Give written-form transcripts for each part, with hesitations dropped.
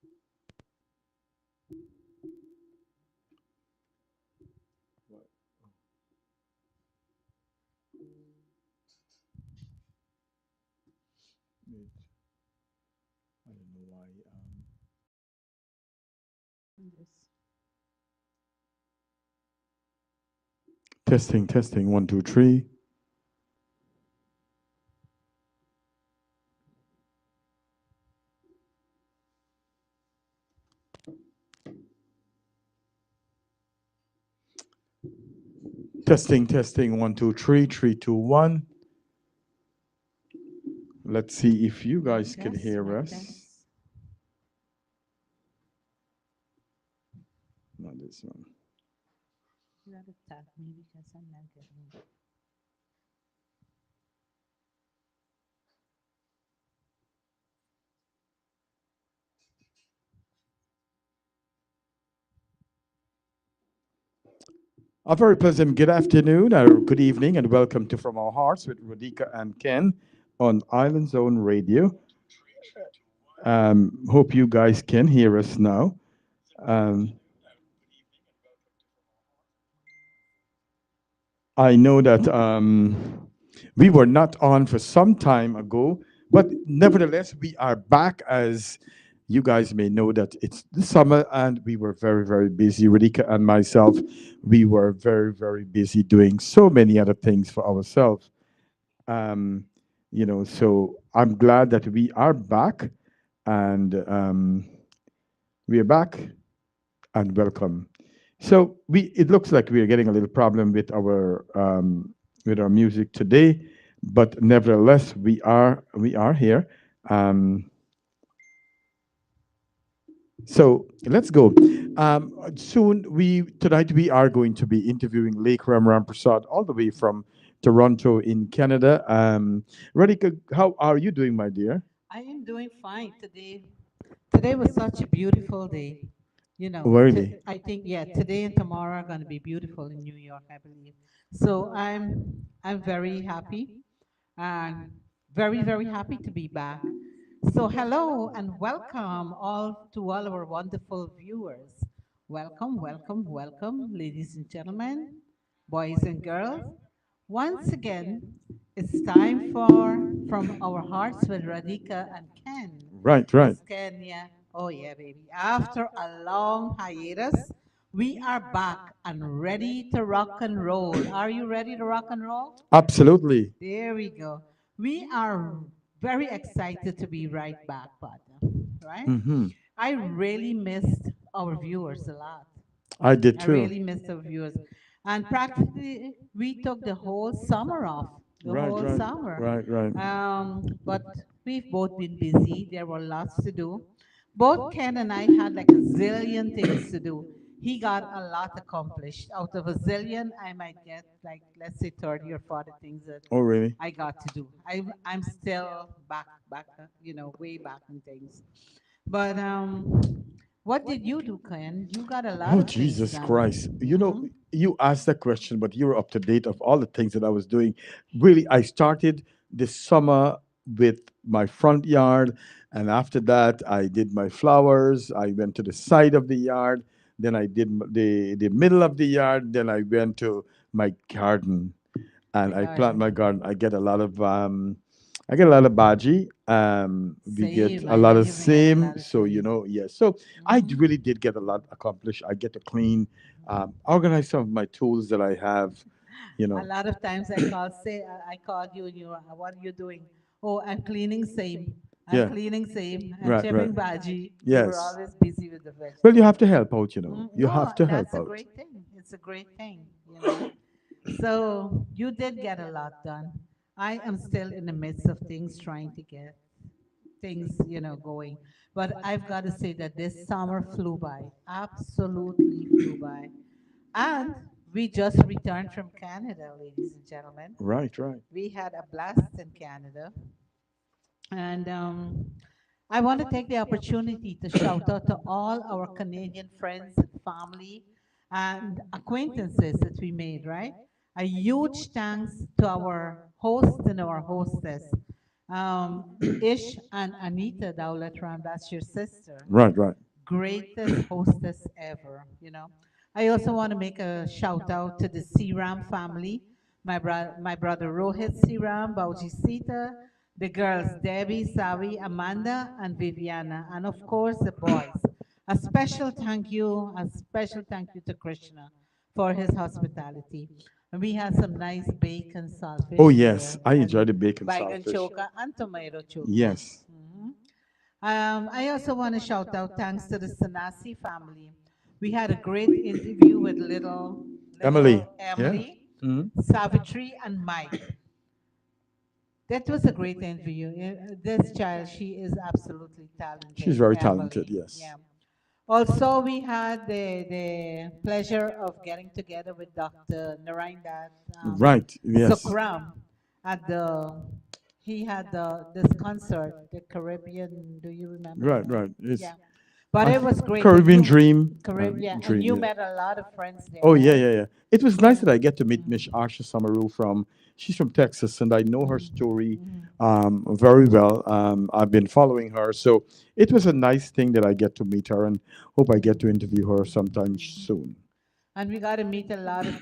Wait, I don't know why. Yes. Testing, testing. One, two, three. Testing, testing. One, two, three. Three, two, one. Let's see if you Mic guys can test, hear mic us. test. Not this one. Not a tap me because I'm not getting it. A very pleasant good afternoon or good evening, and welcome to From Our Hearts with Radhika and Ken on Island Zone Radio. Hope you guys can hear us now. Um, I know that we were not on for some time ago, but nevertheless, we are back. As you guys may know, that it's the summer and we were very, very busy. Radhika and myself, we were very, very busy doing so many other things for ourselves. Um, so I'm glad that we are back, and we are back and welcome. So it looks like we are getting a little problem with our music today, but nevertheless we are here. Um, so let's go. Soon we tonight we are going to be interviewing Lake Ram Prasad all the way from Toronto in Canada. Radhika, how are you doing, my dear? I am doing fine today. Today was such a beautiful day. Really? I think yeah, today and tomorrow are going to be beautiful in New York, I believe. So I'm very happy and very happy to be back. So hello and welcome all our wonderful viewers. Welcome, ladies and gentlemen, boys and girls. Once again, it's time for From Our Hearts with Radhika and Ken. Right, right. Yes, Ken, yeah. Oh, yeah, baby. After a long hiatus, we are back and ready to rock and roll. Are you ready to rock and roll? Absolutely. There we go. We are very excited to be right back, partner. Right? Hmm. I really missed our viewers a lot. I did I too. really missed our viewers. And practically, we took the whole summer off, the Right, whole right, summer. right, right. But we've both been busy. There were lots to do. Both Ken and I had like a zillion things to do. He got a lot accomplished. Out of a zillion, I might get like, let's say 30 or 40 things that Oh, really? I got to do. I'm still back, way back in things. But what did you do, Ken? You got a lot Oh, of things Jesus done. Christ. Hmm. You asked that question, but you were up to date of all the things that I was doing. Really, I started this summer with my front yard, and after that, I did my flowers. I went to the side of the yard, then I did the middle of the yard, then I went to my garden and The I plant my garden. garden. I get a lot of baji. We get Same. a I lot of even get a same. lot of So same. yes. So Hmm. really did get a lot accomplished. I get to clean, organize some of my tools that I have. You A know. lot of times I called you and you were, what are you doing? Oh, I'm cleaning same. I'm Yeah. cleaning same. I'm Right. Right. chipping baji. You were Yes. always busy with the Well, you vegetables. have to help out. You No, have to help that's a out. great thing. It's a great thing. So you did get a lot done. I am still in the midst of things trying to get things going. But I've got to say that this summer flew by, absolutely flew by. And we just returned from Canada, ladies and gentlemen. Right. Right. We had a blast in Canada. And I want to take the opportunity to shout out to all our Canadian friends and family and acquaintances that we made, right? A huge thanks to our host and our hostess. Um, Ish and Anita Daulatram, that's your sister. Right, right. Greatest hostess ever, you know. I also want to make a shout out to the Seram family, my brother Rohit Seram, Bauji Sita, the girls Debbie, Savi, Amanda, and Viviana, and of course the boys. A special thank you to Krishna for his hospitality. And we had some nice bacon Oh saltfish yes, there I and enjoy the bacon baigan saltfish. choka and tomato choka. Yes, Mhm. I also want to shout out thanks to the Sanasi family. We had a great interview with Emily. little Yeah. Emily, Hmm. Savitri, and Mike. That was a great interview. This child, she is absolutely She's talented, very talented. Emily. Yes. Yeah. Also, we had the pleasure of getting together with Dr. Naraindat Right. Yes. Sukram at the he had this concert, the Caribbean. Do you remember the Right. name? Right. It's Yeah, but I it think was great, and Caribbean you Dream. Yeah, and Dream. you Yeah. met a lot of friends there, Oh yeah, right? yeah, yeah. It was nice Yeah. that I get to meet Mm, Miss Asha Samaru from. She's from Texas, and I know her mhm, story mhm. very well. I've been following her, so it was a nice thing that I get to meet her, and hope I get to interview her sometime Mhm. soon. And we got to meet a lot of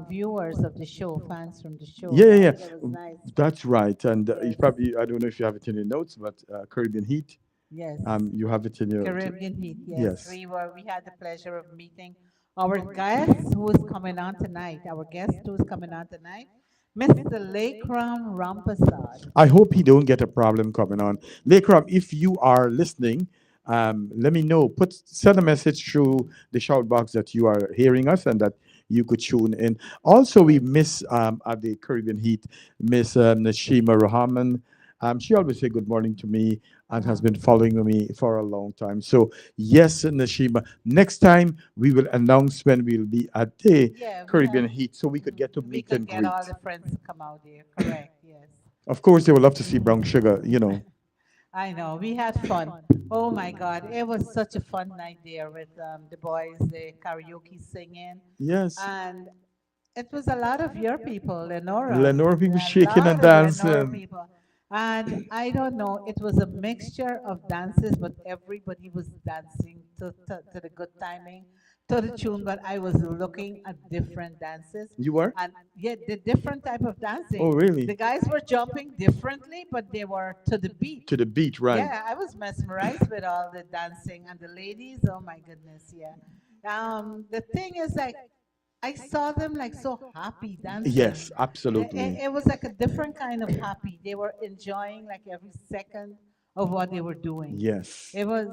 viewers of the show, fans from the show, Yeah, yeah, right? yeah. That was nice. That's right. And you Yes, probably, I don't know if you have it in your notes, but Caribbean Heat, yes. you have it in your. Caribbean Heat. Yes, Yes. we had the pleasure of meeting our guest who is coming on tonight. Our guest who is coming on tonight, Mr. Lakram Rampasad. I hope he don't get a problem coming on. Lakram, if you are listening, let me know. Send a message through the shout box that you are hearing us and that you could tune in. Also, we miss at the Caribbean Heat, Miss Nashima Rahman. She always say good morning to me and has Uh-huh. been following me for a long time. So yes, Nashima. Next time we will announce when we'll be at the Yeah, we have. Caribbean Heat, so we could get to We meet could and get all greet. the friends to come out here. Correct. Yes. Of course, they would love to see Brown Mhm. Sugar. You know. I know. We had fun. Oh my God. It was such a fun night there with the boys, the karaoke singing. Yes. And it was a lot of your people, Lenora, Lenore people a shaking and lot of Lenora dancing. people. And I don't know, it was a mixture of dances, but everybody was dancing to the good timing, to the tune. But I was looking at different dances, You were? and yeah, the different type of Oh, dancing. really? The guys were jumping differently, but they were to the beat. To the beat, right? Yeah, I was mesmerized with all the dancing and the ladies. Oh my goodness, yeah. The thing is, like, I saw them like so happy dancing. Yes, It, absolutely. it was like a different kind of happy. They were enjoying like every second of what they were doing. Yes. It was,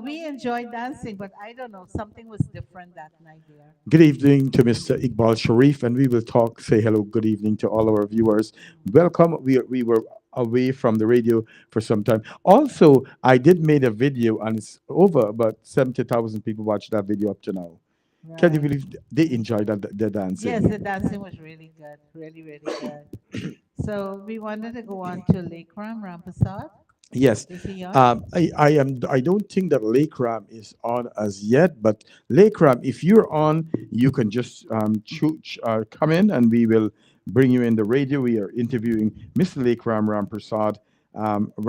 we enjoyed dancing, but I don't know, something was different that night there. Good evening to Mr. Iqbal Sharif, and we will say hello, good evening to all our viewers. Welcome. We were away from the radio for some time. Also, I did made a video, and it's over about 70,000 people watched that video up to now. Can you Right. believe they enjoyed the Yes, the dancing? dancing was really good, really, really good. So we wanted to go on to Lakram Rampasad. Yes. Is he on? I don't think that Lake Ram is on as yet, but Lake Ram, if you're on, you can just come in and we will bring you in the radio. We are interviewing Mr. Lake Ram Prasad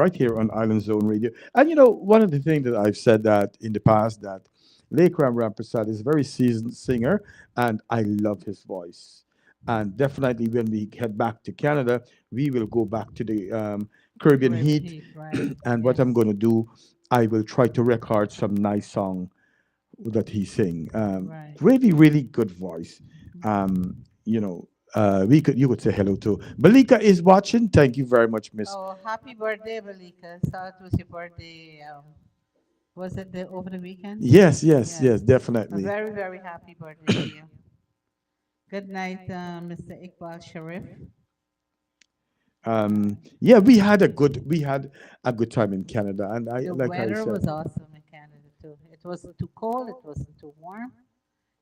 right here on Island Zone Radio. And one of the things that I've said that in the past that Lake Ram Prasad is a very seasoned singer, and I love his voice. And definitely when we head back to Canada, we will go back to the Caribbean Caribbean Heat. Heat, right? And what Yes. I'm going to do, I will try to record some nice song that he sing. Right. Really, really good voice. You know, you could say hello to Balika is watching. Thank you very much, Miss. Oh, happy birthday, Balika. Saw it was your birthday. Was it over the weekend? Yes, yes, Yes. yes, A definitely. very, very happy birthday to you. Good night, Mr. Iqbal Sharif. Yeah, we had a good time in Canada, and I The like I weather said. was awesome in Canada too. It wasn't too cold, it wasn't too warm.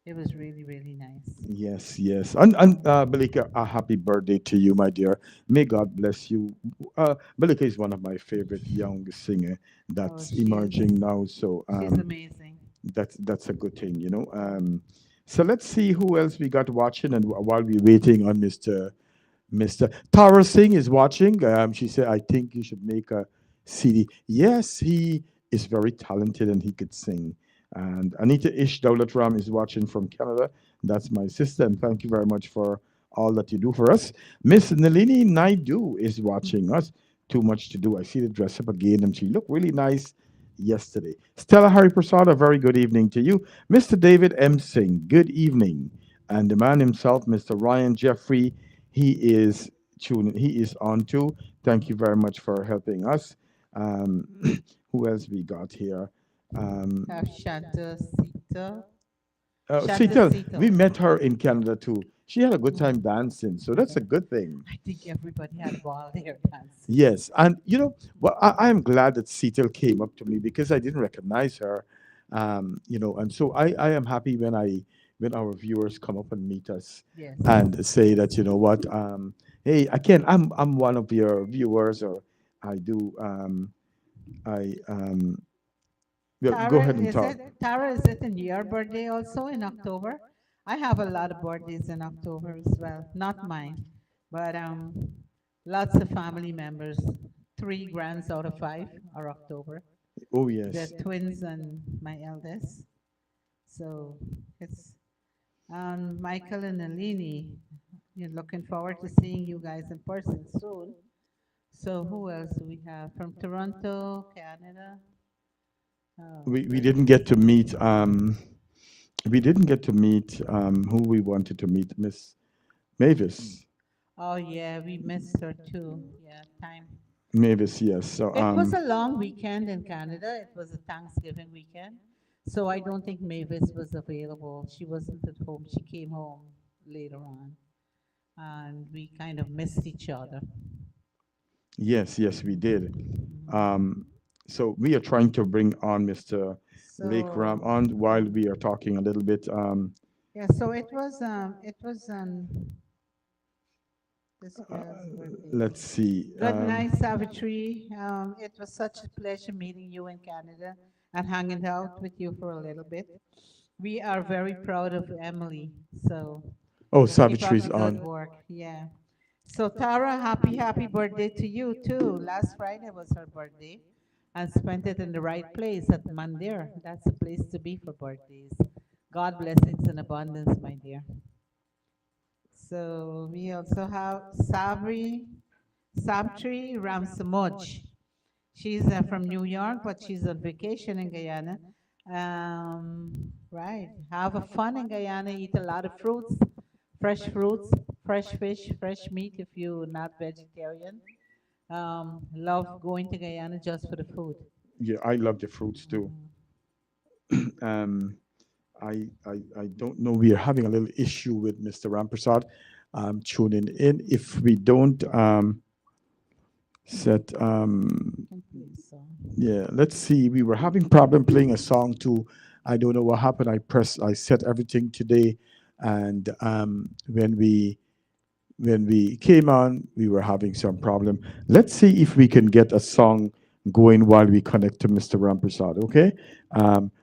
It was really, really nice. Yes, yes. And Balika, a happy birthday to you, my dear. May God bless you. Balika is one of my favorite young singer Oh, that's she is. emerging now. So She's amazing. that's a good thing. So let's see who else we got watching, and while we're waiting on Mr. Mr. Tara Singh is watching. She said, I think you should make a CD. Yes, he is very talented and he could sing. And Anita Ish Daulatram is watching from Canada. That's my sister, and thank you very much for all that you do for us. Miss Nalini Naidu is watching us. Too much to do. I see the dress up again, and she looked really nice yesterday. Stella Hari Prasad, a very good evening to you. Mr. David M. Singh, good evening. And the man himself, Mr. Ryan Jeffrey, he is tuning. He is on too. Thank you very much for helping us. Um, who else we got here? Um, Have Shanta Sita. Shanta Sital, Sita. we met her in Canada too. She had a good time dancing, so that's a good thing. I think everybody had a ball there dancing. Yes, and you know, well, I am glad that Seatel came up to me because I didn't recognize her, and so I am happy when our viewers come up and meet us Yes. and say that hey, again, I'm one of your viewers, or I do, I well, go ahead and talk. Tara, is it in your birthday also in October? I have a lot of birthdays in October as well. Not mine, but lots of family members. Three grands out of five are October. Oh The yes, twins and my eldest. So it's Michael and Alini. You're looking forward to seeing you guys in person soon. So who else do we have from Toronto, Canada? Oh, we great. didn't get to meet. We didn't get to meet who we wanted to meet, Miss Mavis. Oh yeah, we missed her too. Yeah, time. Mavis, yes. So It was a long weekend in Canada. It was a Thanksgiving weekend. So I don't think Mavis was available. She wasn't at home. She came home later on. And we kind of missed each other. yes, yes, we did. Mhm. Um, so we are trying to bring on Mr. Lake Ram So on while we are talking a little bit. yeah, so it was this girl's birthday. Let's see. Good night, Savitri. It was such a pleasure meeting you in Canada and hanging out with you for a little bit. We are very proud of Emily, so Oh, keep up Savitry's the good on. work. Yeah. So Tara, happy birthday to you too. Last Friday was her birthday, and spent it in the right place at Mandir. That's the place to be for birthdays. God blessings and abundance, my dear. So we also have Sabri Ramsamoj. She's from New York, but she's on vacation in Guyana. Right. Have a fun in Guyana. Eat a lot of fruits, fresh fish, fresh meat if you're not vegetarian. Love going to Guyana just for the food. Yeah, I love the fruits too. Mhm. Um, I don't know. We are having a little issue with Mr. Ramprasad tuning in. If we don't set Can play a song. yeah, let's see. We were having problem playing a song too. I don't know what happened. I set everything today, and when we came on, we were having some problem. Let's see if we can get a song going while we connect to Mr. Ramprasad. Okay.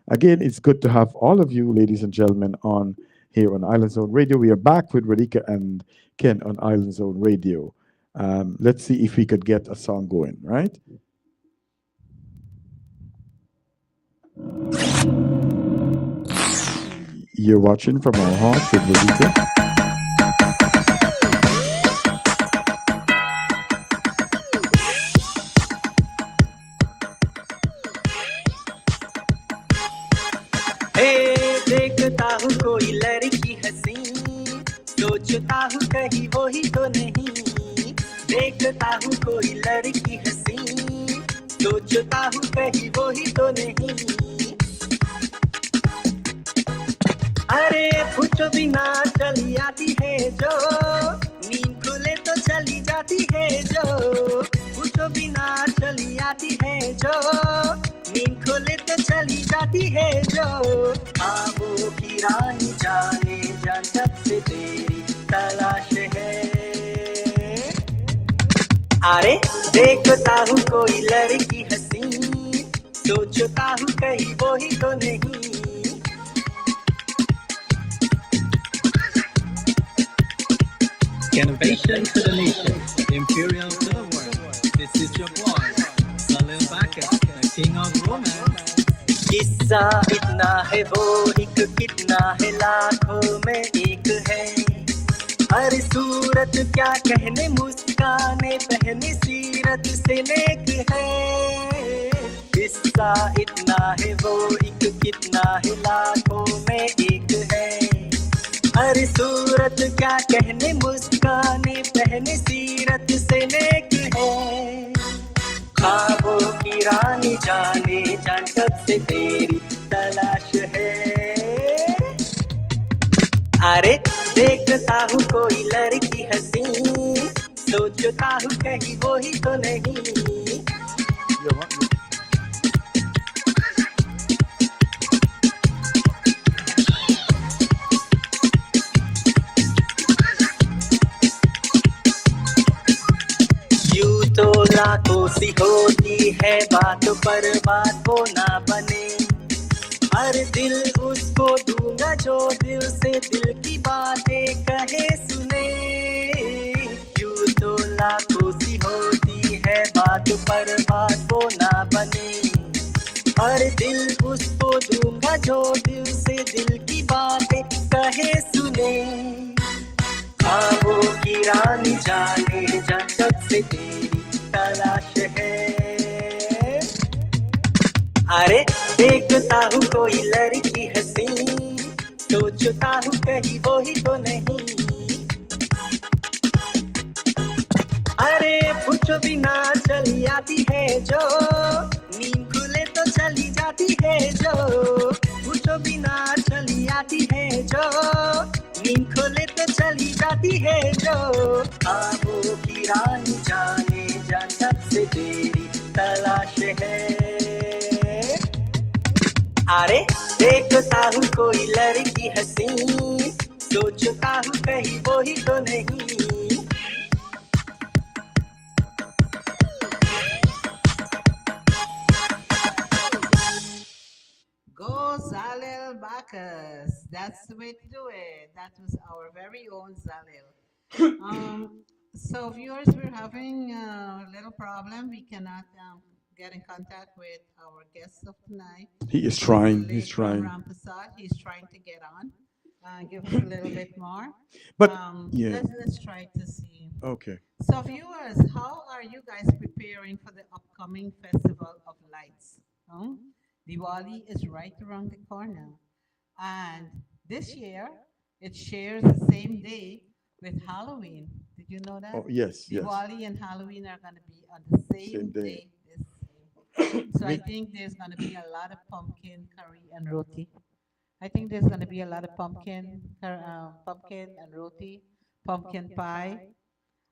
Again, it's good to have all of you, ladies and gentlemen, on here on Island Zone Radio. We are back with Radhika and Ken on Island Zone Radio. Let's see if we could get a song going. Right. You're watching from our heart with Radhika. हे देखता हूँ कोई लड़की हंसी सोचता हूँ कहीं वो ही तो नहीं देखता हूँ कोई लड़की हंसी सोचता हूँ कहीं वो ही तो नहीं अरे पूछो बिना चली आती है जो नींद खुले तो चली जाती है जो पूछो बिना चली आती है जो नींद खुले तो चली जाती है जो ख्वाबों की रानी जाने जा कब से तेरी तलाश है अरे देखता हूँ कोई लड़की हंसी सोचता हूँ कहीं वो ही तो नहीं Innovation to the nation, imperial to the world. This is your boy, Salil Bacchus, the king of romance. किस्सा इतना है वो एक कितना है लाखों में एक है हर सूरत क्या कहने मुस्काने पहनी सीरत से नेक है किस्सा इतना है वो एक कितना है लाखों में एक है हर सूरत क्या कहने मुस्काने पहनी सीरत से नेक है ख्वाबों की रानी जाने जान कब से तेरी तलाश है अरे देखता हूँ कोई लड़की हंसी सोचता हूँ कहीं वो ही तो नहीं तो लाखों सी होती है बात पर बात वो ना बने हर दिल उसको दूंगा जो दिल से दिल की बातें कहे सुने यूं तो लाखों सी होती है बात पर बात वो ना बने हर दिल उसको दूंगा जो दिल से दिल की बातें कहे सुने ख्वाबों की रानी जाने जा कब से तेरी तलाश है अरे देखता हूँ कोई लड़की हंसी सोचता हूँ कहीं वो ही तो नहीं अरे पूछो बिना चली आती है जो नींद खुले तो चली जाती है जो पूछो बिना चली आती है जो नींद खोले तो चली जाती है जो ख्वाबों की रानी जाने जान कब से तेरी तलाश है अरे देखता हूँ कोई लड़की हंसी सोचता हूँ कहीं वो ही तो नहीं Go Zalil Bacchus. That's the way to do it. That was our very own Zalil. So viewers, we're having a little problem. We cannot get in contact with our guest of tonight, He is Mr. trying. He's Lekram trying. Rampasad. He's trying to get on. Give us a little bit more. But yeah. Let's try to see. Okay. So viewers, how are you guys preparing for the upcoming Festival of Lights? Huh? Diwali is right around the corner. And this year, it shares the same day with Halloween. Did you know that? Oh yes, yes. Diwali and Halloween are going to be on the Same same day. day. So I think there's going to be a lot of pumpkin curry and roti. I think there's going to be a lot of pumpkin and roti, pumpkin pie,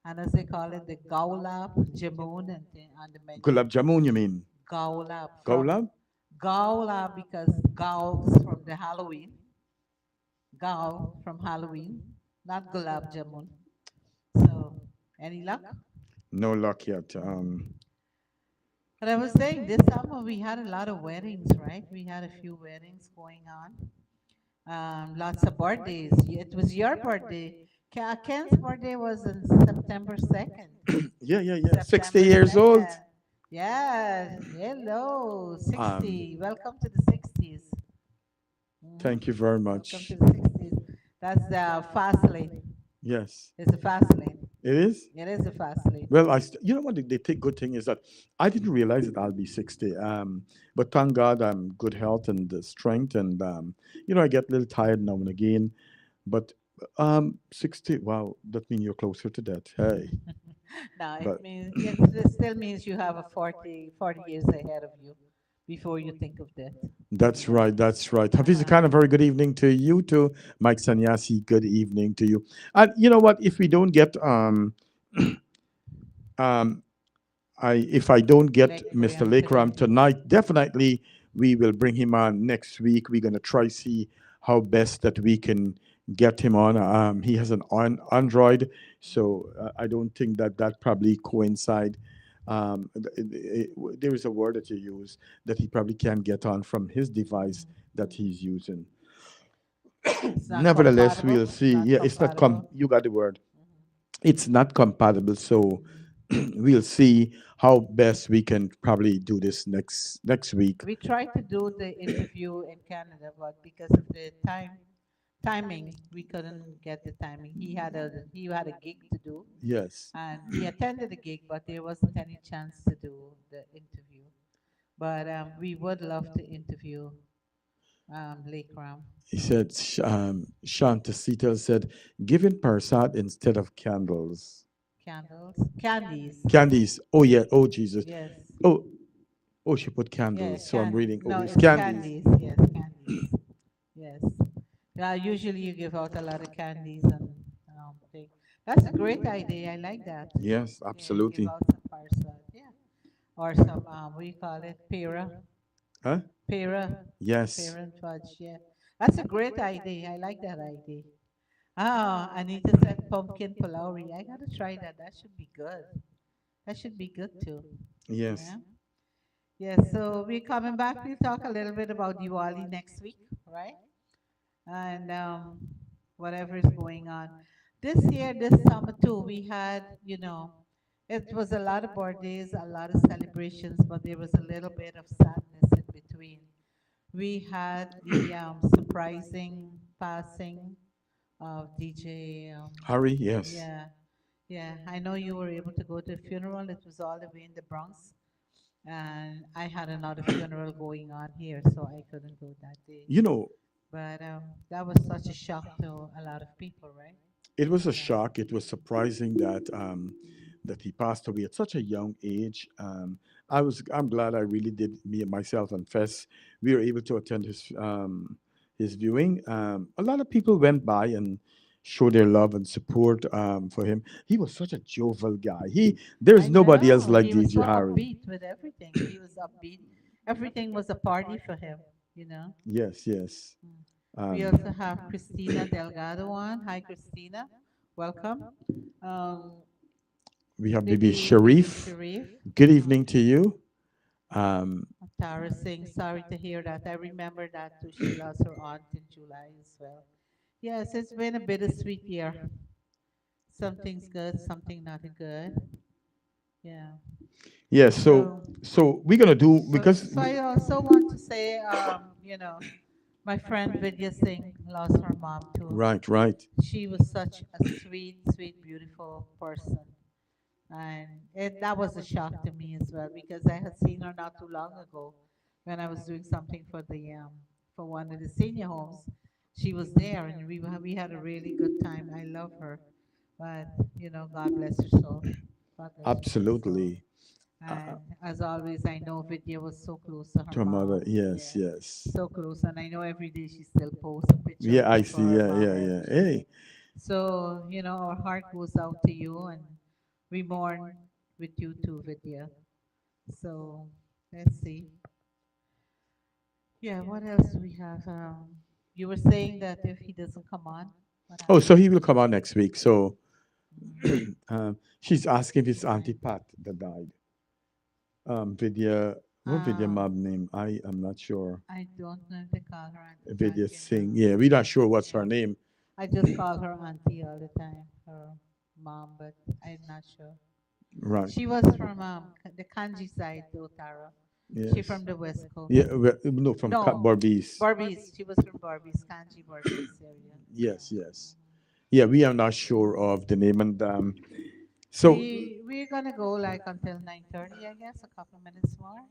and as they call it, the gaulab, jamun, and on the menu. Gulab Jamun, you mean? Gaulab from Gulab? Gaula because gauls from the Halloween. Gaul from Halloween, not gulab jamun. So, any luck? No luck yet. But I was saying this summer we had a lot of weddings, right? We had a few weddings going on. Lots of birthdays. It was your birthday. Ken's birthday was on September 2nd. Yeah. 60 September years old. 2nd. Yes. Hello. Um, 60. Welcome to the 60s. thank you very Welcome much. to the 60s. That's the fast lane. Yes, It's a fast lane. it is. It is a fast lane. Well, you know what the good thing is that I didn't realize that I'll be 60. But thank God I'm good health and strength, and I get a little tired now and again. But 60, wow, that means you're closer to that. Hey, No, but it still means you have a 40 years ahead of you before you think of death. that's right, that's right. Hafiz Uh-huh. Khan, a very good evening to you too. Mike Sanyasi, good evening to you. And you know what? If we don't get um, if I don't get Mr. Lekram Lekram today. tonight, definitely we will bring him on next week. We're gonna try see how best that we can get him on. He has an Android, so I don't think that that probably coincide. There is a word that you use that he probably can't get on from his device that he's using. It's not Nevertheless, compatible. we'll It's see. not Yeah, it's not compatible. you got the word. it's not compatible. So we'll see how best we can probably do this next week. We tried to do the interview in Canada, but because of the timing, we couldn't get the timing. He had a gig to do, Yes. and he attended the gig, but there wasn't any chance to do the interview. But we would love to interview Lake Ram. He said, Shanta Sita said, giving persat instead of candles. Candles, candies. Candies. Oh, yeah. Oh, Jesus. Yes. Oh, oh, she put Yeah, candles. So I'm reading. Oh, no, it's it's candies. candies. Yes, candies. Yes. Yeah, usually you give out a lot of candies and thing. That's a great idea. I like that. Yes, Yeah, give absolutely. out some parcel. Yeah. Or some what do you call it? Huh? Yes. Pera and fudge. Yeah. That's a great idea. I like that idea. Oh, Anita said pumpkin pulauri. I gotta try that. That should be good. That should be good too. Yes. Yeah. Yes, so we're coming back. We'll talk a little bit about Diwali next week, right? And whatever is going on. This year, this summer too, we had, it was a lot of birthdays, a lot of celebrations, but there was a little bit of sadness in between. We had the surprising passing of DJ. Hurry. Yes. Yeah, yeah. I know you were able to go to a funeral. It was all the way in the Bronx, and I had another funeral going on here, so I couldn't go that day. You know, But that was such a shock to a lot of people, right? it was a Yeah. shock. It was surprising that that he passed away at such a young age. I'm glad I really did me and myself and Fess. We were able to attend his viewing. A lot of people went by and showed their love and support for him. He was such a jovial guy. There's I nobody else know like he was DJ so Harry. upbeat with everything. He was upbeat. Everything was a party for him, you know. Yes, yes. Mm. We Um, also have Christina Delgado on. Hi, Christina. Welcome. Um, we have Bibi Sharif. Sharif. Good evening to you. Um, Tara saying, sorry to hear that. I remember that too. She lost her aunt in July as well. Yes, it's been a bittersweet year. Something's good, something not good. Yeah. yes. So So, so we're gonna do because so I also want to say, my friend Vidya Singh lost her mom too. right, right. She was such a sweet, sweet, beautiful person. And that was a shock to me as well because I had seen her not too long ago when I was doing something for one of the senior homes. She was there, and we had a really good time. I love her, but God bless her soul. God bless her soul. Absolutely. And as always, I know Vidya was so close to her To her mother. mom. Yes, Yeah, yes. so close. And I know every day she still posts a picture Yeah, I for see. her Yeah, mom yeah, yeah. every day. Hey, So, our heart goes out to you, and we mourn with you too, Vidya. So, let's see. Yeah, what else do we have? You were saying that if he doesn't come on, what oh, so happens? he will come out next week. So Mhm. she's asking if it's Right. Auntie Pat that died. Vidya, what Vidya Um, mob name? I am not sure. I don't know if they call her Auntie Vidya Patty or Singh. not. Yeah, we're not sure what's her Yeah. name. I just call her auntie all the time, her mom, but I'm not sure. Right. She was from the Kanji side, though, Tara. She Yes. from the West Yeah, Coast. no, from No, Barbies. Barbies. She was from Barbies, Kanji Barbies area. Yeah. Yes, yes. Yeah, we are not sure of the name. And so, We're gonna go like until 9:30, I guess, a couple minutes more.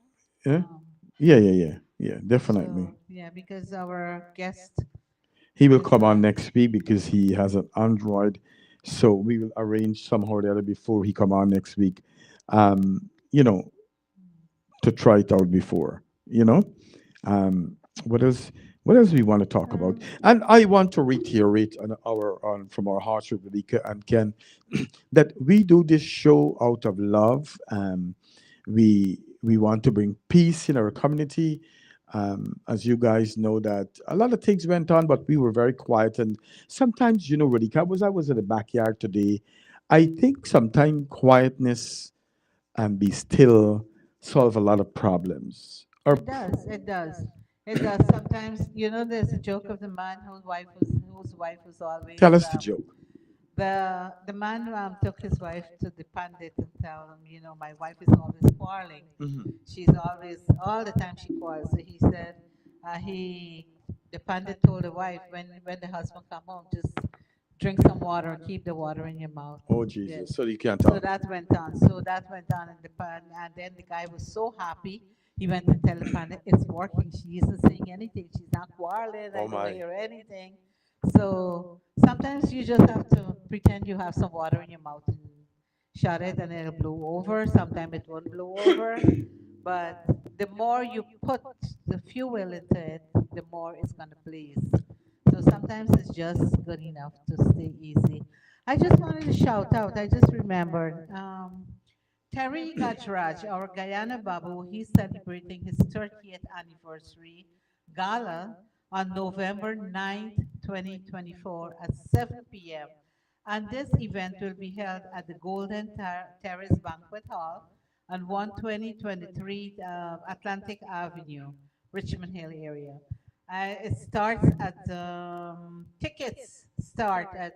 yeah, Um, yeah, yeah, yeah, yeah, definitely. so yeah, because our guest He will is come on next week because he has an Android. So we will arrange somehow or the other before he come on next week. You know, to try it out before. You know, what else? What else we want to talk about? um, And I want to reiterate from our hearts with Radhika and Ken that we do this show out of love. We want to bring peace in our community. As you guys know, that a lot of things went on, but we were very quiet. And sometimes, Radhika, I was in the backyard today. I think sometimes quietness and be still solve a lot of problems. it does, it does, it does. Sometimes, there's a joke of the man whose wife was Tell always us the joke. The man took his wife to the pundit and tell him, my wife is always quarreling. Mhm. She's always all the time she quarrels. So he said, he the pundit told the wife, when the husband come home, just drink some water and keep the water in your mouth. Oh Yeah. Jesus! So you can't So talk. that went on. So that went on in the pan, and then the guy was so happy. He went to tell the panda, "It's working. She isn't saying anything. She's not quarreling. I Oh don't my! hear anything." So sometimes you just have to pretend you have some water in your mouth and shut it, and it'll blow over. Sometimes it won't blow over, but the more you put the fuel into it, the more it's gonna blaze. So sometimes it's just good enough to stay easy. I just wanted to shout out. I just remembered Terry Gajraj, our Guyana Babu. He's celebrating his 30th anniversary gala on November 9th, 2024 at 7 p.m. And this event will be held at the Golden Terrace Banquet Hall on 12023 Atlantic Avenue, Richmond Hill area. It starts at tickets start at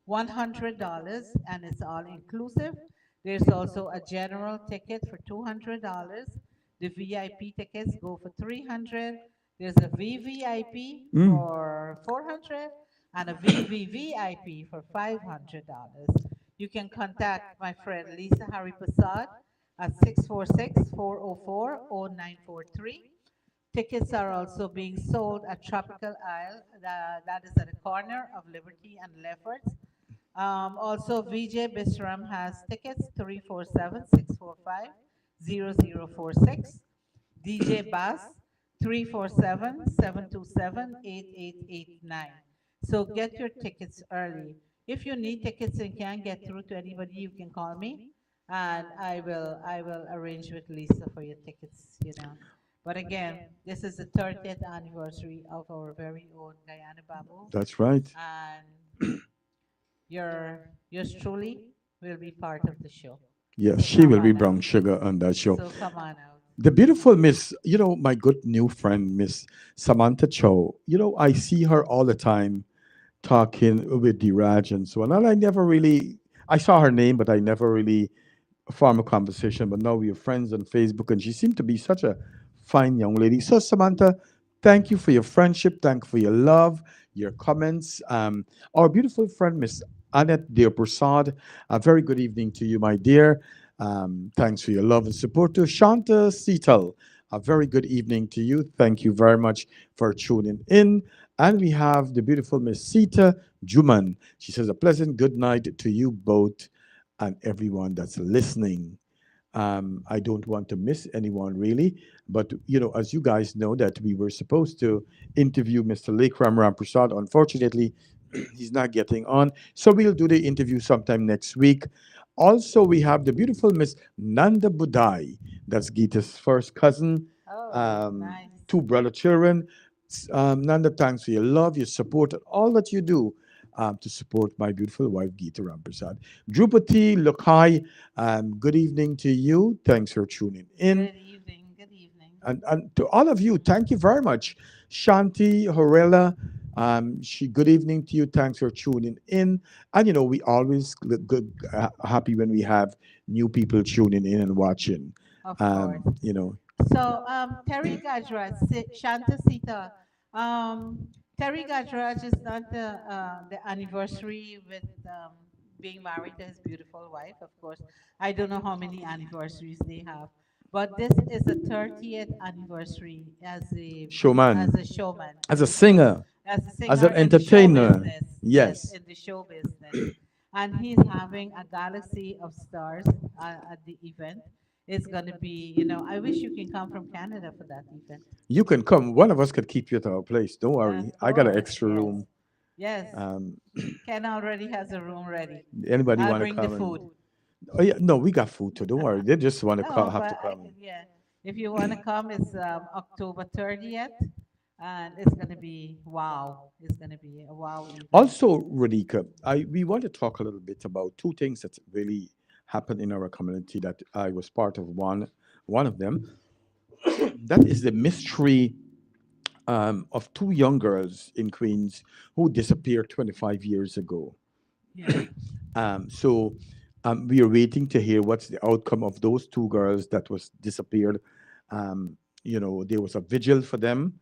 $100 and it's all inclusive. There's also a general ticket for $200. The VIP tickets go for 300. There's a VVIP Mm. for 400 and a VVVIP for $500. You can contact my friend Lisa Harry Prasad at 646-404-0943. Tickets are also being sold at Tropical Isle, that is at the corner of Liberty and Lefferts. Also, VJ Bisram has tickets 347-645-0046. DJ Bass 347-727-8889. So get your tickets early. If you need tickets and can't get through to anybody, you can call me and I will arrange with Lisa for your tickets. But again, this is the 30th anniversary of our very own Guyana Babu, That's right. and yours truly will be part of the show. Yes, So she come will be on brown out. sugar on that show. So come on out. The beautiful Miss, my good new friend, Miss Samantha Cho. I see her all the time talking with Diraj and so on. And I saw her name, but I never really form a conversation. But now we are friends on Facebook, and she seemed to be such a fine young lady. So, Samantha, thank you for your friendship. Thank you for your love, your comments. Our beautiful friend, Miss Annette Dear Prasad, a very good evening to you, my dear. Thanks for your love and support. To Shanta Seetal, a very good evening to you. Thank you very much for tuning in. And we have the beautiful Miss Sita Juman. She says, a pleasant good night to you both and everyone that's listening. I don't want to miss anyone really, but as you guys know, that we were supposed to interview Mr. Lekram Ram Prasad. Unfortunately, he's not getting on, so we'll do the interview sometime next week. Also, we have the beautiful Miss Nanda Budai. That's Gita's first cousin. Oh, nice. Two brother children. Nanda, thanks for your love, your support, and all that you do to support my beautiful wife, Gita Ramprasad. Drupati Lokai, good evening to you. Thanks for tuning in. Good evening. Good evening. And to all of you, thank you very much. Shanti Horella, good evening to you. Thanks for tuning in. And we always look good, happy when we have new people tuning in and watching. Of course. Um, you know, So, Terry Gajraj, Shanta Sita, Terry Gajraj is not the anniversary with being married to his beautiful wife, of course. I don't know how many anniversaries they have, but this is the 30th anniversary showman, as a showman, as a singer, as a as singer an in the show entertainer. business. Yes, Yes. in the show business. And he's having a galaxy of stars at the event. It's going to be, I wish you can come from Canada for that event. You can come. One of us could keep you at our place. Don't Of worry. I got an course, extra yes. room. Yes, Um, Ken already has a room ready. anybody I'll want to bring the come and? food. Oh yeah, no, we got food too. Don't worry. They just want to No, have to but come. yeah, if you want to come, it's October 30th, and it's going to be wow. It's going to be a wow event. Also, Radhika, we want to talk a little bit about two things that really happened in our community that I was part of. One of them, that is the mystery of two young girls in Queens who disappeared 25 years ago. Yeah. So we are waiting to hear what's the outcome of those two girls that was disappeared. There was a vigil for them.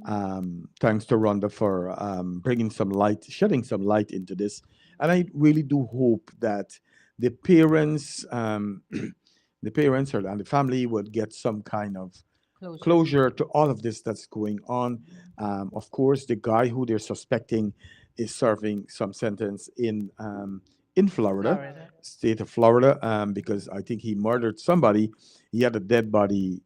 Mm. Thanks to Rhonda for bringing some light, shedding some light into this. And I really do hope that the parents, the parents and the family would get some kind of Closure. closure to all of this that's going on. Of course, the guy who they're suspecting is serving some sentence in Florida, Florida. state of Florida, because I think he murdered somebody. He had a dead body.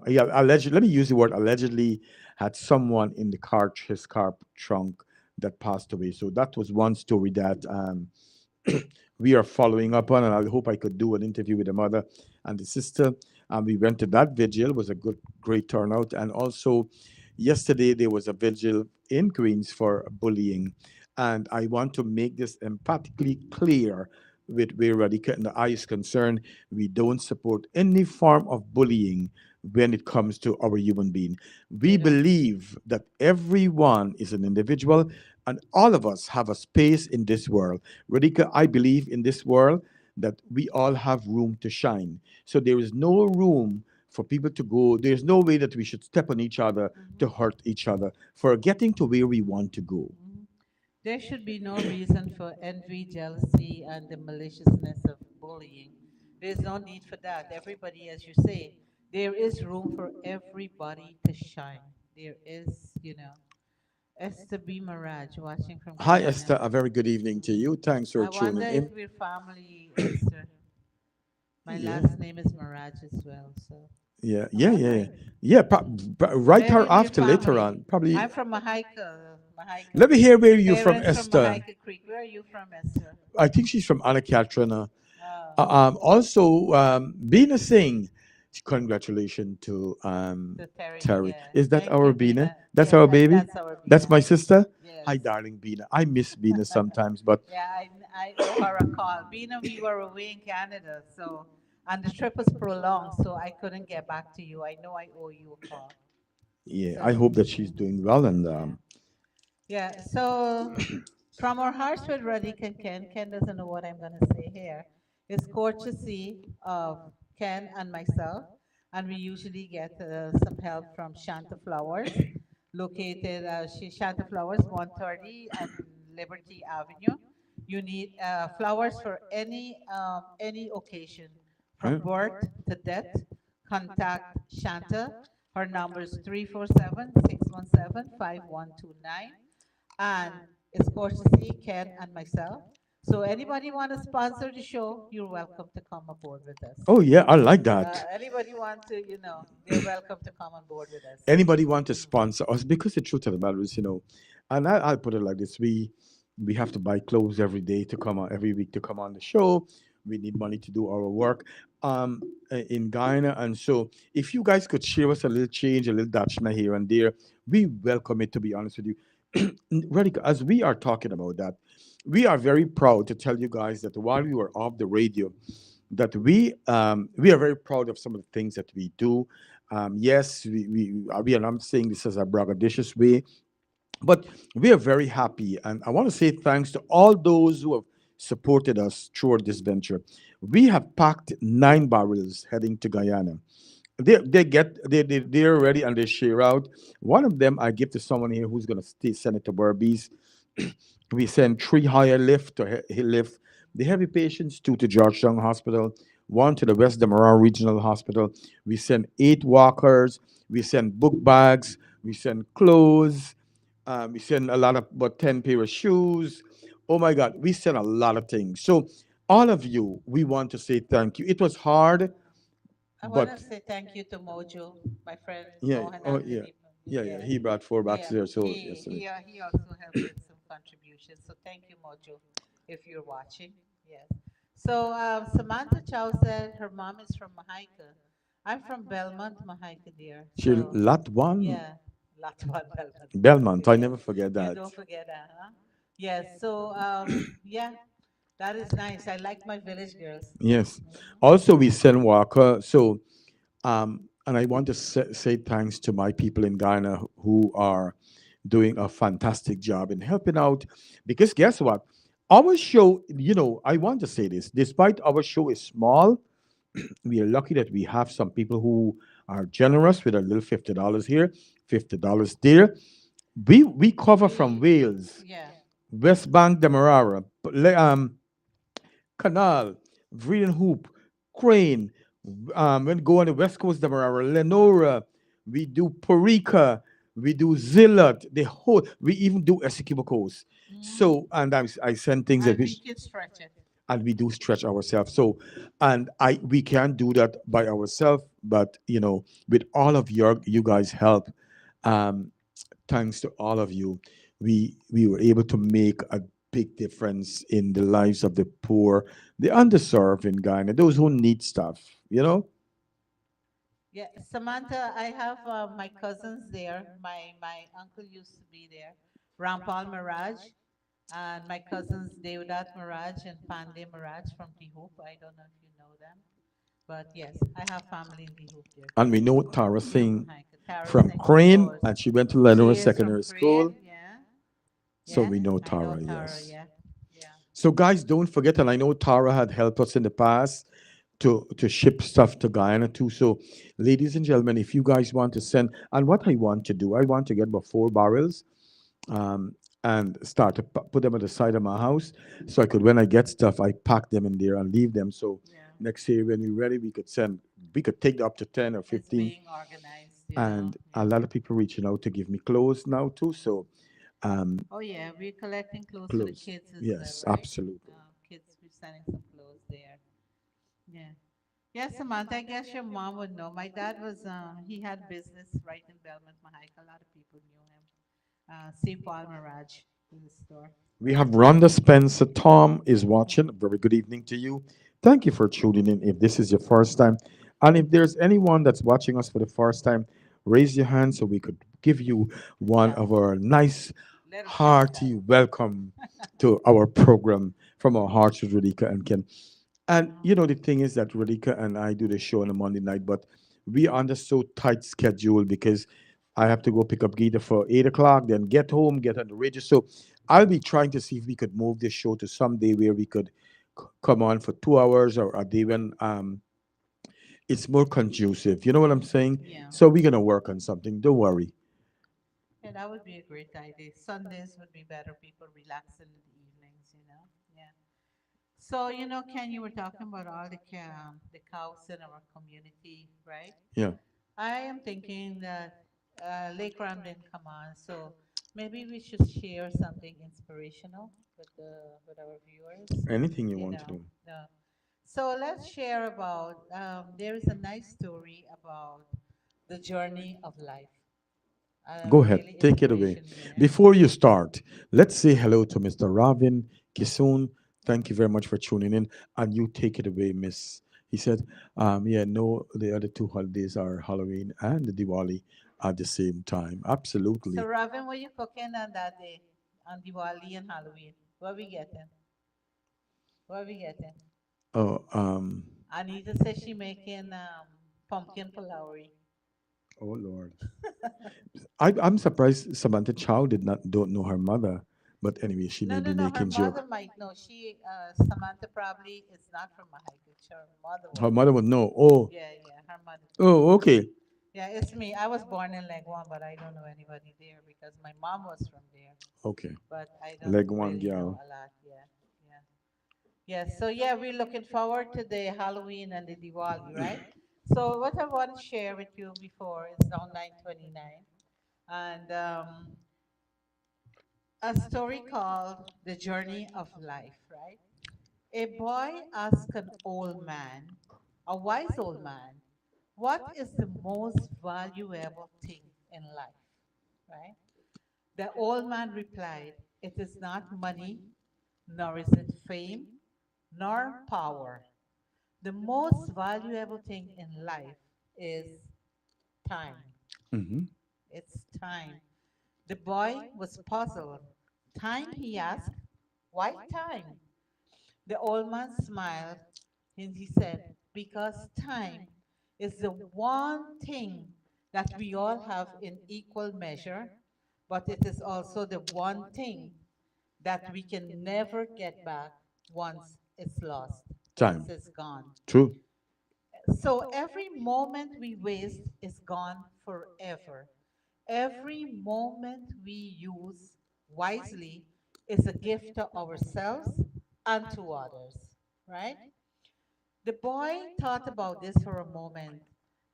Yeah, alleged. Let me use the word allegedly. Had someone in the car, his car trunk, that passed away. So that was one story that we are following up on, and I hope I could do an interview with the mother and the sister. We went to that vigil; it was a great turnout, and also yesterday there was a vigil in Queens for bullying, and I want to make this emphatically clear with where Radhika and I is concerned. We don't support any form of bullying when it comes to our human being. We We don't. believe that everyone is an individual and all of us have a space in this world. Radhika, I believe in this world that we all have room to shine. So there is no room for people to go. There's no way that we should step on each other to Mhm. hurt each other for getting to where we want to go. Mhm. There should be no reason for envy, jealousy, and the maliciousness of bullying. There's no need for that. Everybody, as you say, there is room for everybody to shine. There is, Esther B. Mirage watching from Hi, Guyana. Esther. A very good evening to you. Thanks for I wonder tuning if in. we're family, Esther. My Yeah, last name is Mirage as well, so yeah, I'm yeah, yeah, yeah. wondering. Yeah, write her Maybe we're after later family. on. Probably. I'm from Mahaika. Let me hear where you're from, Parents from Esther. Mahaika Creek. Where are you from, Esther? I think she's from Anna Katrina. Oh, Also, Bina Singh, congratulations to to Terry. Terry. Yeah. Is that Thank our you, Bina? Bina. That's Yeah, our baby? that's our That's Bina. my sister? Yes. Hi, darling Bina. I miss Bina sometimes, but Yeah, I owe her a call. Bina, we were away in Canada, so, and the trip was prolonged, so I couldn't get back to you. I know I owe you a call. yeah, I So, hope that she's doing well. And yeah. Yeah, so from our hearts with Radhika Ken, Ken doesn't know what I'm going to say here. It's courtesy of Ken and myself, and we usually get some help from Shanta Flowers, located Shanta Flowers, 130 and Liberty Avenue. You need flowers for any occasion, from Huh? birth to death. Contact Shanta. Her number is 347-617-5129, and it's courtesy Ken and myself. So anybody want to sponsor the show, you're welcome to come aboard with us. Oh, yeah, I like that. Anybody want to, they're welcome to come on board with us. Anybody want to sponsor us? Because the truth of the matter is, and I'll put it like this: we have to buy clothes every day to come on, every week to come on the show. We need money to do our work in Guyana, and so if you guys could share us a little change, a little dachshund here and there, we welcome it. To be honest with you, Radhika, as we are talking about that, we are very proud to tell you guys that while we were off the radio, that we are very proud of some of the things that we do. Yes, we are not saying this as a braggadocious way, but we are very happy, and I want to say thanks to all those who have supported us throughout this venture. We have packed 9 barrels heading to Guyana. They're ready and they share out. One of them I give to someone here who's going to stay send it to Burbies. We send 3 higher lift to lift the heavy patients, 2 to Georgetown Hospital, 1 to the West Demerara Regional Hospital. We send 8 walkers. We send book bags. We send clothes. We send a lot of about 10 pair of shoes. Oh my God, we send a lot of things. So all of you, we want to say thank you. It was hard, I want to but say thank you to Mojo, my friend yeah. Mohan Oh yeah. Anthony. Yeah, yeah. Yeah, He brought 4 boxes yeah. there so He yesterday. he uh, he also helped with some contributions. So thank you, Mojo, if you're watching. Yes. So Samantha Chow said her mom is from Mahaika. I'm from Belmont, Mahaika, dear. She So lot one yeah, Latwan, Belmont, Mahaika. Belmont. I Yes, never forget you that. don't forget that, huh? Yes. So yeah, that is nice. I like my village girls. Yes. Mhm. Also, we send Walker. So, and I want to say thanks to my people in Ghana who are doing a fantastic job in helping out. Because guess what? Our show, I want to say this, despite our show is small, we are lucky that we have some people who are generous with a little $50 here, $50 there. We cover from Wales, Yeah. West Bank, Demerara, Canal, Vreeden Hoop, Crane. When we go on the West Coast, Demerara, Lenora. We do Porica. We do Zillat. The whole. We even do Essequibo Coast. Mm. So, and I send things that And we we could stretch it. and we do stretch ourselves. So, and we can't do that by ourselves, but with all of you guys' help, um, thanks to all of you, we were able to make a big difference in the lives of the poor, the underserved in Ghana, those who need stuff. Yeah, Samantha, I have my cousins there. My uncle used to be there. Rampal Miraj and my cousins Devdat Miraj and Pandey Miraj from Tihoop. I don't know if you know them. But yes, I have family in Tihoop there And too. we know Tara From Singh Mahika. Tara from Singh, of Crane, course. and she went to She Lenora is from Secondary School, Korean, yeah. so Yeah, we know I know Tara. Tara, Yes. yeah. Yeah. So guys, don't forget, and I know Tara had helped us in the past to ship stuff to Guyana too. So, ladies and gentlemen, if you guys want to send, and what I want to do, I want to get about 4 barrels, and start to put them at the side of my house, so I could, when I get stuff, I pack them in there and leave them. So Yeah. next year when we're ready, we could take up to 10 or It's 15. being organized, And a Yeah. lot of people reaching out to give me clothes now too. So Oh yeah, we're collecting clothes for the clothes, kids as well, yes, right? absolutely. Kids, we're sending some clothes there. Yeah. Yeah, Samantha, I guess your mom would know. My dad was, he had business right in Belmont, Mahika. A lot of people knew him. C. Paul Mirage in the store. We have Rhonda Spencer. Tom is watching. Very good evening to you. Thank you for tuning in. If this is your first time, and if there's anyone that's watching us for the first time, raise your hand so we could give you one Yeah, of our nice, little shout out. hearty welcome to our program from our hearts with Radhika and Ken. And the thing is that Radhika and I do the show on a Monday night, but we are under so tight schedule because I have to go pick up Gita for 8 o'clock, then get home, get on the radio. So I'll be trying to see if we could move this show to some day where we could come on for 2 hours or a day when it's more conducive. You know what I'm saying? Yeah. So we're gonna work on something. Don't worry. Yeah, that would be a great idea. Sundays would be better. People relaxing in the evenings. Yeah. So, Ken, you were talking about all the cows in our community, right? Yeah. I am thinking that Lake Ram didn't come on, so maybe we should share something inspirational with our viewers. Anything you You want to know, do. no. So let's share about. There is a nice story about the journey of life. Go ahead. Really Take it away. inspiration here. Before you start, let's say hello to Mr. Ravin Kisun. Thank you very much for tuning in. And you take it away, Miss. He said, yeah, no, the other two holidays are Halloween and the Diwali at the same time. So, Absolutely. Robin, what you cooking on that day, on Diwali and Halloween? What we getting? What we getting? Oh, Anita says she making pumpkin palauri. oh Lord. I'm surprised Samantha Chow don't know her mother. But anyway, she No, may no, be no. Her making mother joke. might know. Samantha probably is not from Mahika. Her mother Her would mother know. would know. Oh, Yeah, yeah. Her mother told me. oh, okay. Yeah, it's me. I was born in Legwan, but I don't know anybody there because my mom was from there. Okay. But I don't Leg one really know gal. a lot. Yeah, yeah. Yes, so yeah, we're looking forward to the Halloween and the Diwali, right? So what I want to share with you before is now 9:29, and a story called "The Journey of Life." Right? A boy asked an old man, a wise old man, what is the most valuable thing in life? Right? The old man replied, "It is not money, nor is it fame, nor power. The most valuable thing in life is time. Hmm. It's time." The boy was puzzled. Time, he asked. Why time? The old man smiled and he said, because time is the one thing that we all have in equal measure, but it is also the one thing that we can never get back once it's lost, once Time. it's gone. True. So every moment we waste is gone forever. Every moment we use wisely is a gift to ourselves and to others, right? The boy thought about this for a moment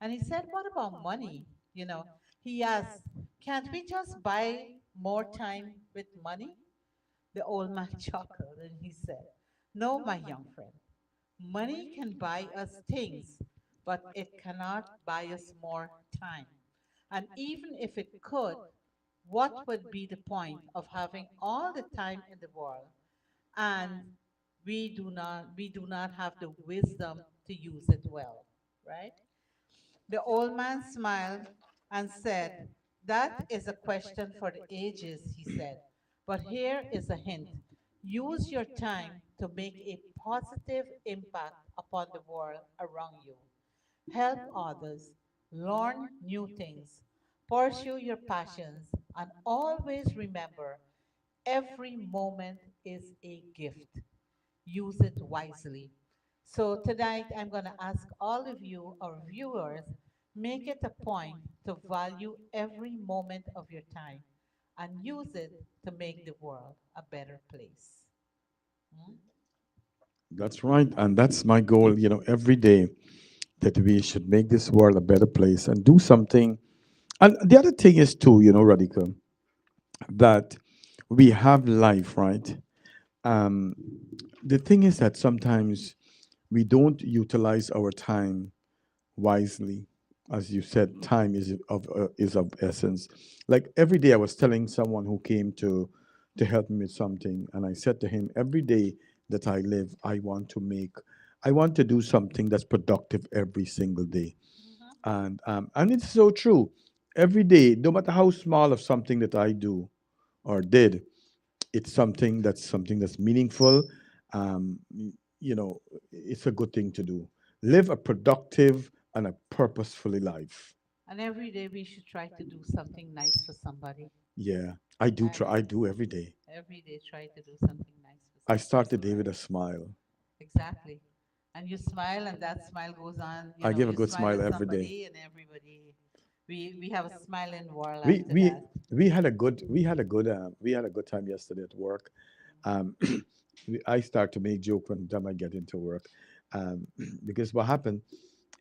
and he said, what about money? You know, he asked, can't we just buy more time with money? The old man chuckled and he said, no, my young friend. Money can buy us things, but it cannot buy us more time. And even if it could, what would be the point of having all the time in the world and we do not have the wisdom to use it well, right? The old man smiled and said, that is a question for the ages, he said. But here is a hint. Use your time to make a positive impact upon the world around you. Help others, learn new things, pursue your passions, and always remember every moment is a gift. Use it wisely. So tonight, I'm going to ask all of you, our viewers, make it a point to value every moment of your time and use it to make the world a better place. Hmm? That's right. And that's my goal, every day that we should make this world a better place and do something. And the other thing is, too, Radhika, that we have life, right? Um, the thing is that sometimes we don't utilize our time wisely. As you said, time is of essence. Like every day, I was telling someone who came to help me with something, and I said to him, every day that I live, I want to do something that's productive every single day, Hmm. and it's so true. Every day, no matter how small of something that I do or did, it's something that's meaningful. Um, y- it's a good thing to do. Live a productive and a purposefully life. And every day we should try to do something nice for somebody. Yeah, I do Right? try. I do every day. Every day try to do something nice for I some start the person, day with right? a smile. Exactly. And you smile and that smile goes on, I give a you good smile smile at every day. somebody and everybody we have a smiling world We after we that. we had a good time yesterday at work. Um, I start to make joke when time I get into work, um, because what happened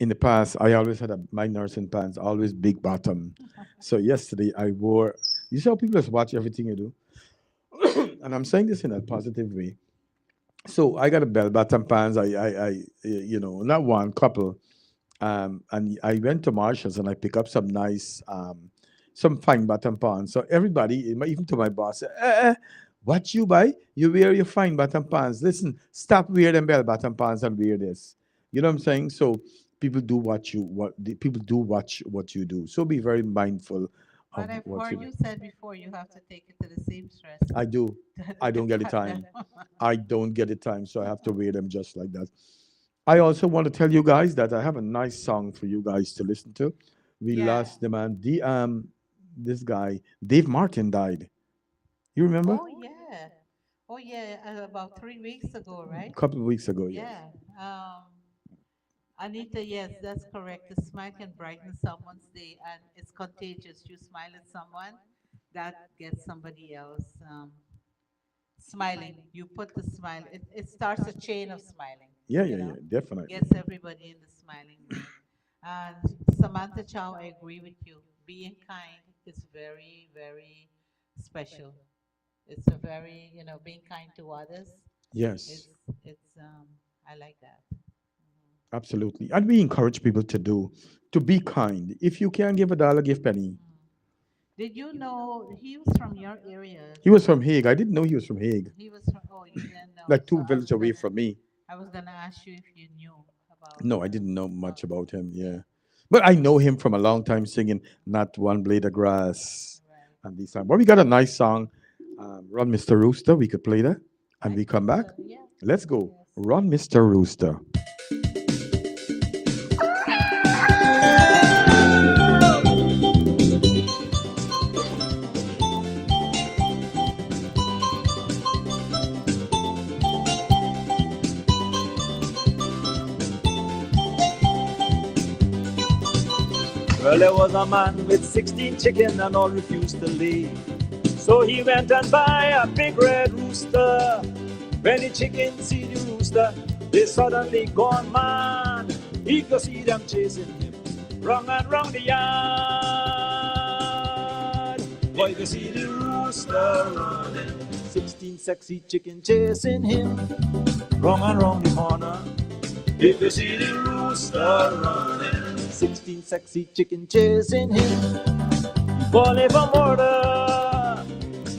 in the past, I always had my nursing pants always big bottom. So yesterday I wore. You see how people just watch everything you do, and I'm saying this in a positive way. So I got a bell bottom pants. Not one, couple. And I went to Marshalls and I pick up some fine bottom pants. So everybody, even to my boss, said, what you buy? You wear your fine bottom pants. Listen, stop wearing them bell bottom pants and wear this. You know what I'm saying? So people do watch what you do. So be very mindful But of I've what you heard do. you said before you have to take it to the seamstress I do. I to don't get the cut them. time. I don't get the time, so I have to wear them just like that. I also want to tell you guys that I have a nice song for you guys to listen to. We Yeah. lost the man. This guy, Dave Martin, died. You remember? Oh yeah. Oh yeah, about 3 weeks ago, A right? couple of weeks ago, yes. Yeah. Anita, yes, that's correct. The smile can brighten someone's day and it's contagious. You smile at someone, that gets somebody else smiling. You put the smile, it starts a chain of smiling, Yeah, you yeah, yeah, know, definitely. gets everybody in the smiling mood. And Samantha Chow, I agree with you. Being kind is very, very special. It's a very, being kind to others. Yes, It's, I like that. Mhm. absolutely. And we encourage people to be kind. If you can give a dollar, give penny. Mm. Did you know he was from your area? He was from Hague. I didn't know he was from Hague. He was from, oh, you didn't know. Like So two village away from me. I was gonna ask you if you knew about. No, I didn't know Oh, much about him. yeah, Yeah, but I know him from a long time singing "Not One Blade of Grass" right. and these songs. But we got a nice song, "Run, Mr. Rooster." We could play that, and I we come think back. so. Yeah. Let's go, Yes. "Run, Mr. Rooster." Well, there was a man with 16 chicken and all refused to lay. So he went and buy a big red rooster. When the chicken see the rooster, they suddenly gone mad. He could see them chasing him, wrong and round the yard. Boy, you see the rooster running, 16 sexy chicken chasing him, wrong and round the corner. If you see the rooster running, 16 sexy chicken chasing him, he falling for murder.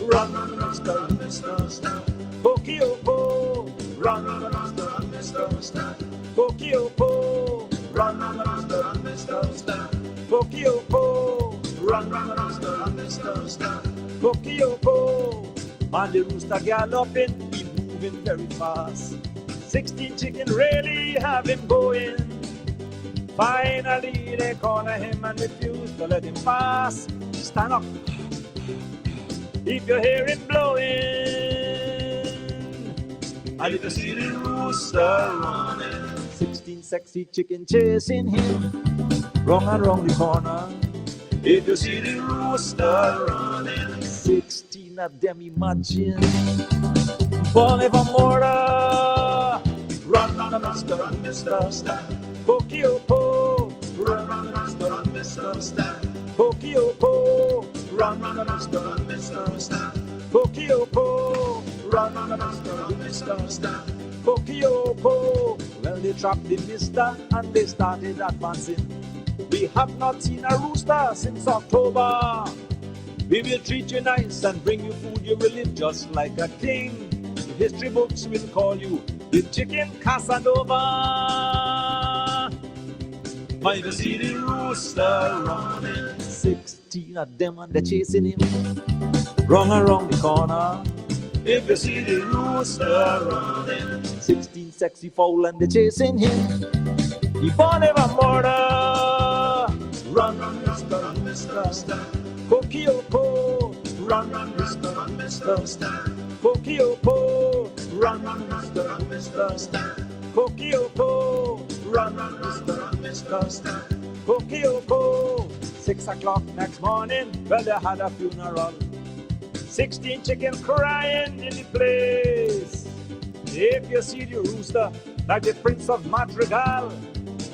Run, run, rooster, Mr. Star. Kokioko, run, run, rooster, Mr. Star. Kokioko, run, run, rooster, Mr. Star. Kokioko, run, run, rooster, Mr. Star. Kokioko, man, the rooster galloping, he moving very fast. 16 chicken really have him going. Finally, they corner him and refuse to let him pass. Stand up if you hear it blowing. And if you see the rooster running, 16 sexy chicken chasing him, wrong and round the corner. If you see the rooster running, 16 of them imagine falling for murder. Run, run, Mr. Run, Mr. Star. Kokioko, run, run, Mr. Run, Mr. Star. Kokioko, run, run, Mr. Run, Mr. Star. Kokioko, run, run, Mr. Run, Mr. Star. Kokioko. Well, they trapped the mister and they started advancing. We have not seen a rooster since October. We will treat you nice and bring you food. You will live just like a king. The history books will call you the chicken Casanova. Might you see the rooster running, 16 of them and they're chasing him, wrong around the corner. If you see the rooster running, 16 sexy fowl and they're chasing him, he born ever murder. Run, run, Mr. Run, Mr. Star. Kokioko, run, run, Mr. Run, Mr. Star. Kokioko, run, run, Mr. Run, Mr. Star. Kokioko, run, run, Mr. Run, Mr. Star. Kokioko. 6 o'clock next morning, well, they had a funeral. 16 chickens crying in the place. If you see the rooster, like the Prince of Madrigal,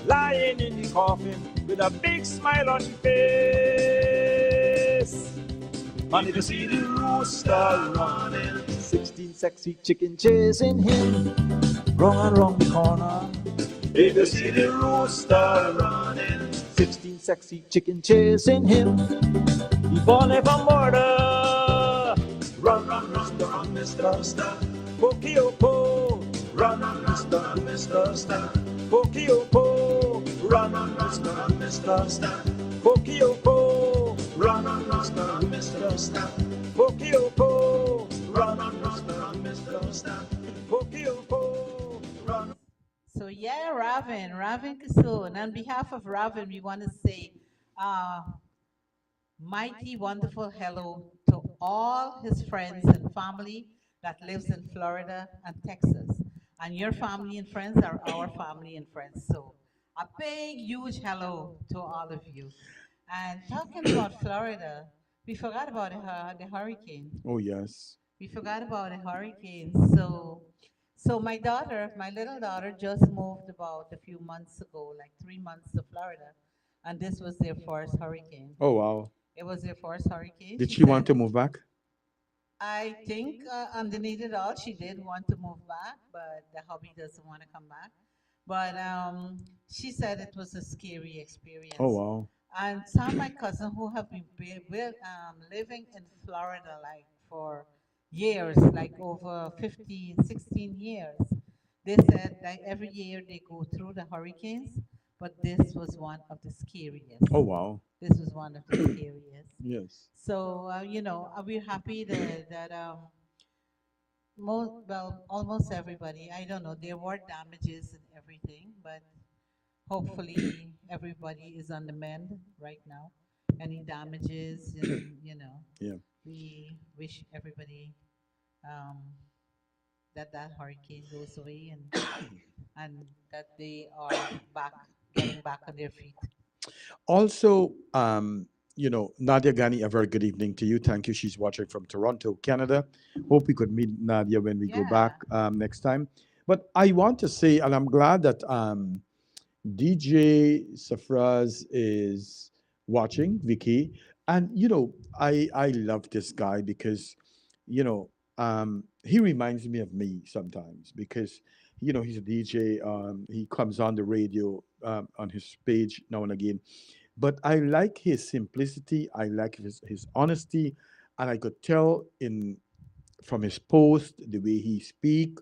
lying in the coffin with a big smile on his face. And if you see the rooster running, 16 sexy chicken chasing him, wrong and round the corner. If you see the rooster running, 16 sexy chicken chasing him, he falling for murder. Run, run, Mr. Run, Mr. Star. Kokioko, run, run, Mr. Run, Mr. Star. Kokioko, run, run, Mr. Run, Mr. Star. Kokioko, run, run, Mr. Run, Mr. Star. Kokioko, run, run, Mr. Run, Mr. Star. Kokioko, run. So yeah, Ravin Kasoon. On behalf of Ravin, we want to say mighty wonderful hello to all his friends and family that lives in Florida and Texas. And your family and friends are our family and friends. So a big, huge hello to all of you. And talking about Florida, we forgot about the hurricane. Oh, yes. We forgot about the hurricane. So my little daughter, just moved about a few months ago, like 3 months to Florida, and this was their first hurricane. Oh, wow. It was their first hurricane. Did She she want said, to move back? I think underneath it all, she did want to move back, but the hubby doesn't want to come back. But she said it was a scary Oh, experience. wow. And some of my cousins who have been living in Florida like for years, like over 15, 16 years, they said that every year they go through the hurricanes, but this was one of the scariest. Oh, wow. This was one of the scariest. Yes. So, we're happy that well, almost everybody, I don't know, there were damages and everything, but hopefully everybody is on the mend right now. Any damages, and, Yeah. we wish everybody um, that hurricane goes away and that they are back, getting back on their feet. Also, Nadia Gani, a very good evening to you. Thank you. She's watching from Toronto, Canada. Hope we could meet Nadia when we go back Yeah. next time. But I want to say, and I'm glad that DJ Safraz is watching, Vicky. And I love this guy because, he reminds me of me sometimes because, he's a DJ. He comes on the radio on his page now and again. But I like his simplicity. I like his honesty, and I could tell in from his post, the way he speak,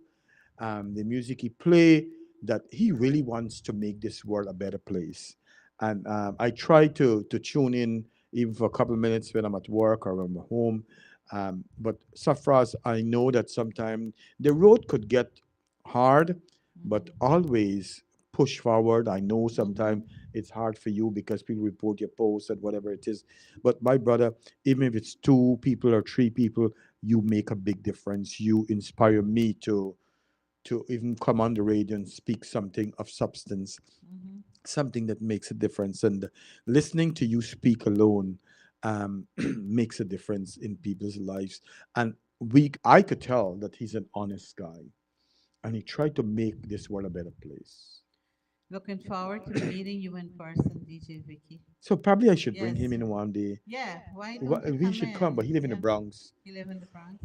the music he play, that he really wants to make this world a better place. And I try to tune in even for a couple of minutes when I'm at work or when I'm at home. But Safras, I know that sometimes the road could get hard, but Mm-hmm. always push forward. I know Mm-hmm. sometimes it's hard for you because people report your posts and whatever it is. But my brother, even if it's two people or three people, you make a big difference. You inspire me to even come on the radio and speak something of substance, Mm-hmm. something that makes a difference. And listening to you speak alone makes a difference in people's lives. And I could tell that he's an honest guy, and he tried to make this world a better place. Looking forward to meeting you in person, DJ Vicky. So probably I should bring him Yes. in one day. Yeah. Why don't you We come should come, but in? he live in the Yeah. Bronx. You live in the Bronx?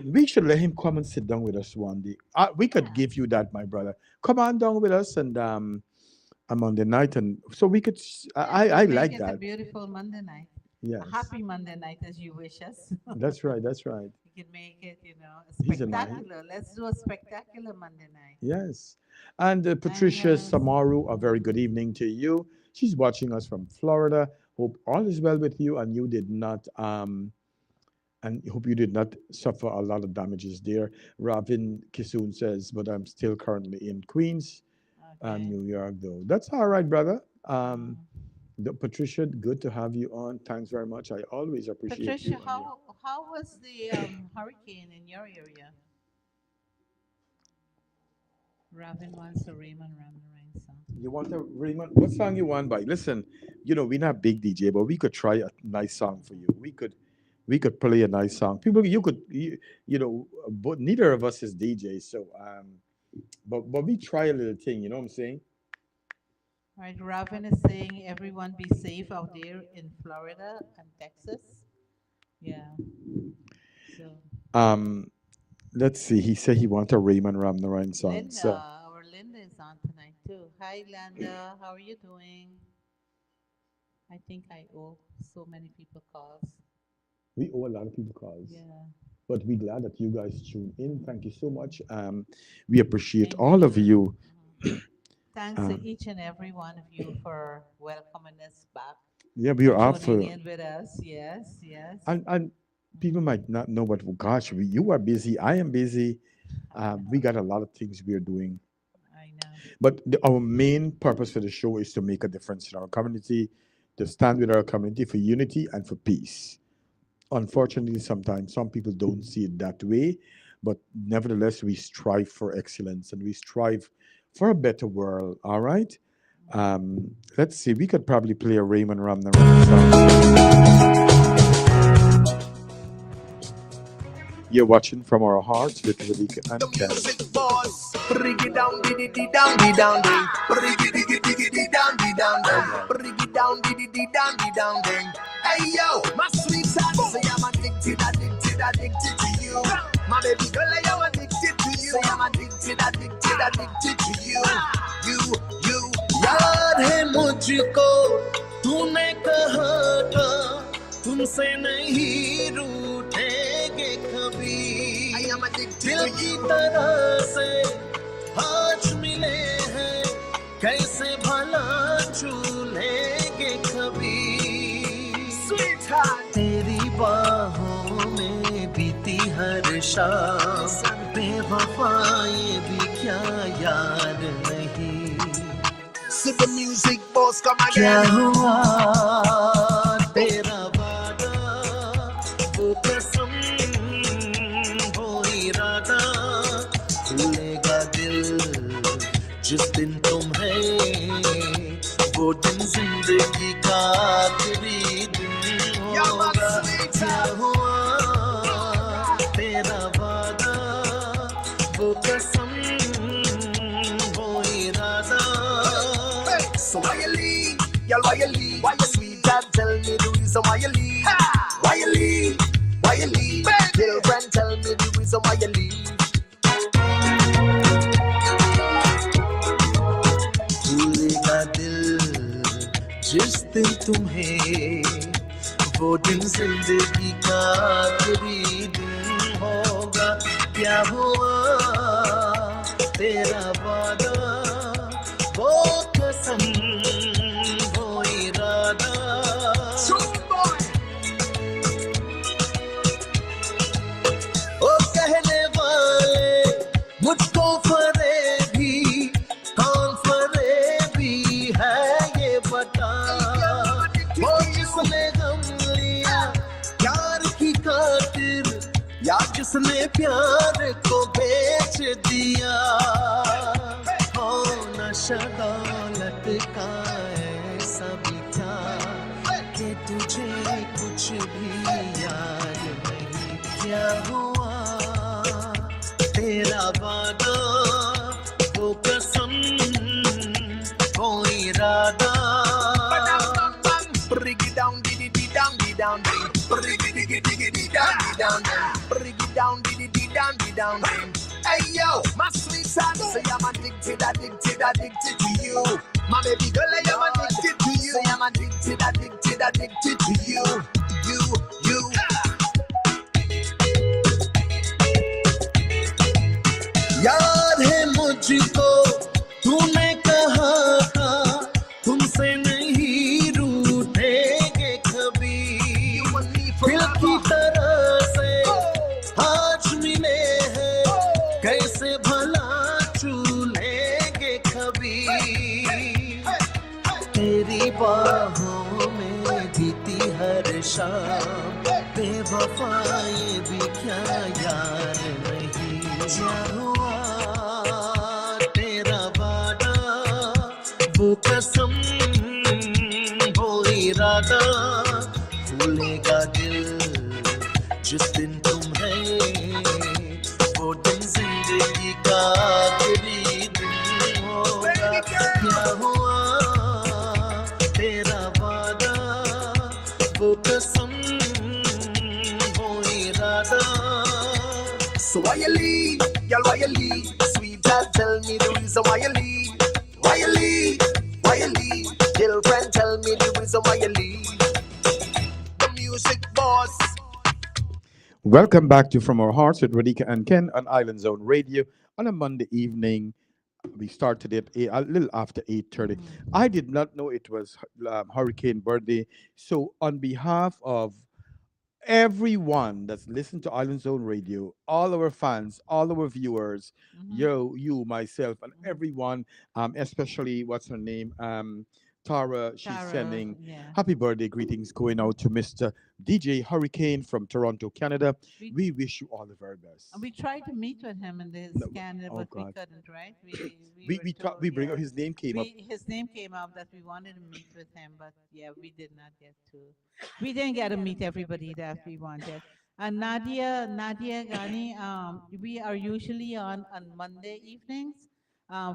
We should let him come and sit down with us one day. We could Yeah. give you that, my brother. Come on down with us, and I'm on the night, and so we could. Yeah, we'll I make like it a that. beautiful Monday night. A Yes, happy Monday night, as you wish us. that's right. That's right. We can make it, a He's a night. spectacular. Let's do a spectacular Monday night. Yes, and And Patricia Samaru, a very good evening to you. She's watching us from Florida. Hope all is well with you, and you did not and hope you did not suffer a lot of damages there. Ravin Kisoon says, but I'm still currently in Queens, okay. New York, though. That's all right, brother. Mm. Patricia, good to have you on. Thanks very much. I always appreciate Patricia, you on here. how was the hurricane in your area? Robin wants a Raymond Ramnarine song. You want a Raymond? What song you want by? Listen, we're not big DJ, but we could try a nice song for you. We could play a nice song. People, but neither of us is DJ, so but we try a little thing. You know what I'm saying? Right, Robin is saying everyone be safe out there in Florida and Texas. Yeah. So Um, let's see. He said he want a Raymond Ramnarine song. Linda, So our Linda is on tonight too. Hi, Linda. How are you doing? I think I owe so many people calls. we owe a lot of people calls, Yeah. but we're glad that you guys tune in. Thank you so much. We appreciate Thank all of you. you. Mhm. Thanks to Um, each and every one of you for welcoming us back yeah, we and are out tuning for in with us. Yes, yes. and people Mhm. might not know, but gosh, you are busy. I am busy. I We know. got a lot of things we are doing, I know. but our main purpose for the show is to make a difference in our community, to stand with our community for unity and for peace. Unfortunately, sometimes some people don't see it that way, but nevertheless, we strive for excellence and we strive for a better world. All right. Mhm. Let's see. We could probably play a Raymond Ramnaran song. You're watching From Our Hearts with Radhika The and Ken. music boss. Bring it down, diddy dee down, dee down, ding. Bring it diggy diggy dee down, dee down, All ding. right. Bring it down, diddy dee down, dee down, ding. Hey yo, my sweetheart, say I'm addicted, addicted, addicted to you. My baby girl, I am addicted to you. Say I'm addicted, addicted, addicted to you. You. याद है मुझको तूने कहा था तुमसे नहीं रूठेंगे कभी दिल की तरह से आज मिले हैं कैसे भला छू लेंगे कभी तेरी बाहों में बीती हर शाम बेवफाई भी क्या यार नहीं So the music boss come again. क्या हुआ तेरा वादा वो कसम वो इरादा भूलेगा दिल जिस दिन तुम्हें वो दिन जिंदगी जिंदगी का आखिरी दिन होगा क्या हुआ तेरा वादा वो कसम वो इरादा So why you leave? Girl, why you leave? Why you sweetheart, tell me the reason why you leave. Why you leave? Why you leave? Girlfriend, tell me the reason why you leave. भूलेगा दिल जिस दिन तुम्हें वो दिन जिंदगी का आखिरी दिन होगा क्या हुआ तेरा वादा वो कसम वो इरादा ओ कहने वाले मुझको फरेबी कौन फरेबी है ये बता वो जिसने गम लिया प्यार की खातिर या जिसने प्यार को बेच दिया हो नशा दौलत का ऐसा भी था कि तुझे कुछ भी याद नहीं क्या हुआ तेरा वादा वो कसम वो इरादा Bring it down, diddy dee down, dee down, dee. Bring it diggy diggy dee down, dee down, dee. Bring it down, diddy dee down, dee down, dee. Hey yo, my sweet son, say I'm addicted, addicted, addicted to you. My baby girl, I am addicted to you. Say I'm addicted, addicted, addicted to you. You. याद है मुझको तूने कहा था तुमसे नहीं रूठेंगे कभी दिल की तरह से आज मिले हैं कैसे भला चूलेंगे कभी तेरी बाहों में जीती हर शाम बेवफा ये भी क्या यार नहीं क्या हुआ तेरा वादा वो कसम वो इरादा भूलेगा दिल जिस दिन तुम्हें वो दिन जिंदगी का आखिरी दिन होगा क्या हुआ तेरा वादा वो कसम वो इरादा So why you leave? Girl, why you leave? Sweetheart, tell me the reason why you leave. Why you leave? Why you leave? Girlfriend, tell me the reason why you leave. The music boss. Welcome back to From Our Hearts with Radhika and Ken on Island Zone Radio on a Monday evening. We started it a little after 8:30. I did not know it was Hurricane birthday. So on behalf of everyone that's listened to Island Zone Radio, all our fans, all our viewers, Mm-hmm. you, myself, and Mm-hmm. everyone, especially what's her name, Tara. She's Tara, sending yeah. happy birthday greetings going out to Mr. DJ Hurricane from Toronto, Canada. We We wish you all the very best. we tried to meet with him in his No, Canada, oh but we God, couldn't. Right? We we were we thought told, we bring yeah. up his name came up. His name came up that we wanted to meet with him, but yeah, we did not get to. We didn't get to meet everybody that we wanted. And Nadia Gani, we are usually on Monday evenings,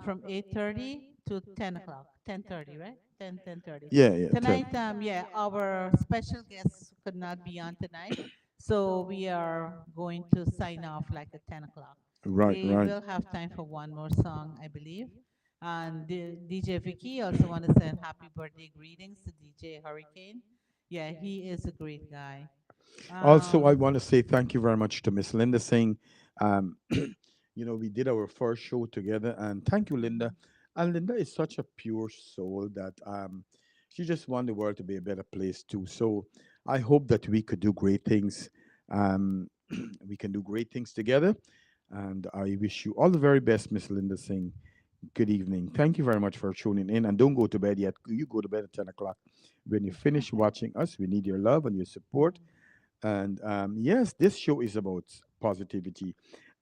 from 8:30 to 10 o'clock, 10:30, right? 10:30. Yeah, yeah, Tonight, 10. yeah, our special guests could not be on tonight, so we are going to sign off like at 10 o'clock. Right, We right. will have time for one more song, I believe. And DJ Vicky also want to send happy birthday greetings to DJ Hurricane. Yeah, he is a great guy. Also, I Um, want to say thank you very much to Miss Linda Singh. We did our first show together, and thank you, Linda. And Linda is such a pure soul that she just want the world to be a better place too. So I hope that we could do great things. Um, we can do great things together. And I wish you all the very best, Miss Linda Singh. Good evening. Thank you very much for tuning in. And don't go to bed yet. You go to bed at 10 o'clock. When you finish watching us, we need your love and your support. And yes, this show is about positivity.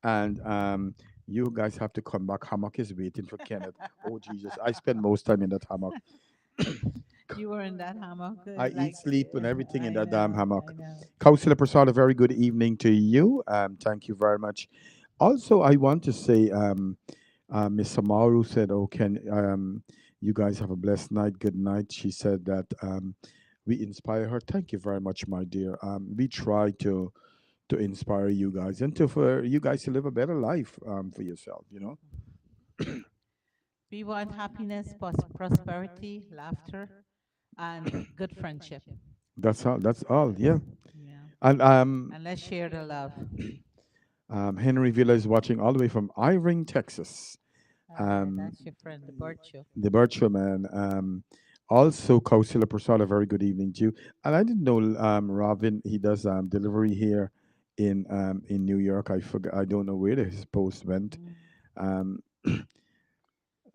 And you guys have to come back. Hammock is waiting for Kenneth. Oh, Jesus. I spend most time in that hammock. You were in that hammock, I eat, like, sleep, and everything in I that damn know, I hammock. know. Councillor Prasad, a very good evening to you. Thank you very much. Also, I want to say, Miss Samaru said, "Oh, can you guys have a blessed night? Good night." She said that we inspire her. Thank you very much, my dear. We try to inspire you guys and to for you guys to live a better life for yourself. You know, We want happiness, prosperity, laughter, and good friendship. that's all. That's all. Yes. Yeah. Yeah. And And let's share the love. Henry Villa is watching all the way from Irving, Texas. Yeah, Um, that's your friend, the bird show. the Bircher man. Also, Kausila Prasad, a very good evening to you. And I didn't know Robin, he does delivery here in New York. I forgot, I don't know where his post went. Mm, Um,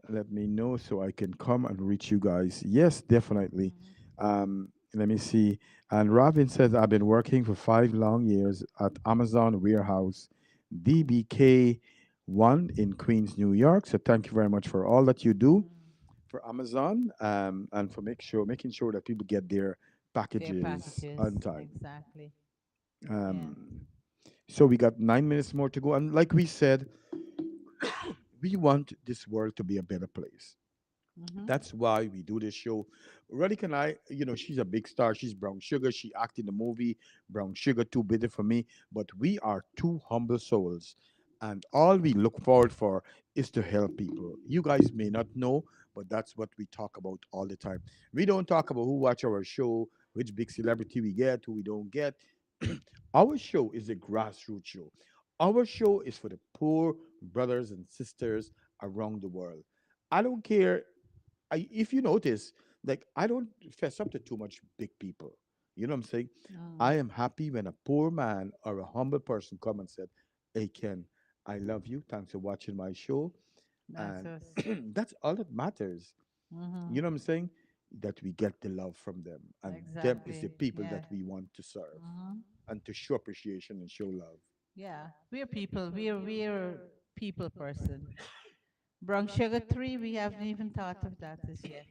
let me know so I can come and reach you guys. Yes, definitely. mhm, Let me see. And Robin says, I've been working for 5 long years at Amazon Warehouse, DBK 1 in Queens, New York. So thank you very much for all that you do mm. for Amazon and for making sure that people get their Their packages packages, on time. exactly. Yeah. Um, so we got 9 minutes more to go. And like we said, we want this world to be a better place. Mm-hmm. That's why we do this show. Radhika and I, she's a big star. She's Brown Sugar. She acted in the movie Brown Sugar, Too Bitter for Me. But we are two humble souls. And all we look forward for is to help people. You guys may not know, but that's what we talk about all the time. We don't talk about who watch our show, which big celebrity we get, who we don't get. Our show is a grassroots show. Our show is for the poor brothers and sisters around the world. I don't care if you notice, like I don't fess up to too much big people. You know what I'm saying? Mm. I am happy when a poor man or a humble person come and said, "Hey Ken, I love you. Thanks for watching my show," That's and us. that's all that matters. Mm-hmm. You know what I'm saying? That we get the love from them, and them is the Exactly. people Yeah. that we want to serve Mm-hmm. and to show appreciation and show love. Yeah. We're people. We're people person. Brown Sugar 3, we haven't even thought of that as yet.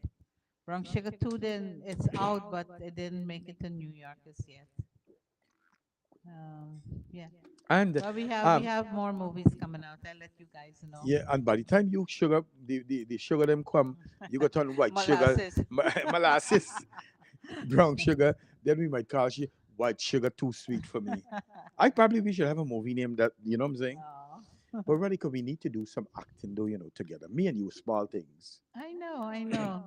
Brown Sugar 2, then it's out, but it didn't make it to New York as yet. Yeah. And But we um, have more movies coming out. I'll let you guys know. yeah, and by the time you sugar the sugar them come, you got on white sugar, Molasses. molasses, brown sugar. Then we might call you white sugar too sweet for me. I probably we should have a movie name that you know what I'm saying. Oh. But Radhika, we need to do some acting though, together. Me and you, small things. I know, I know.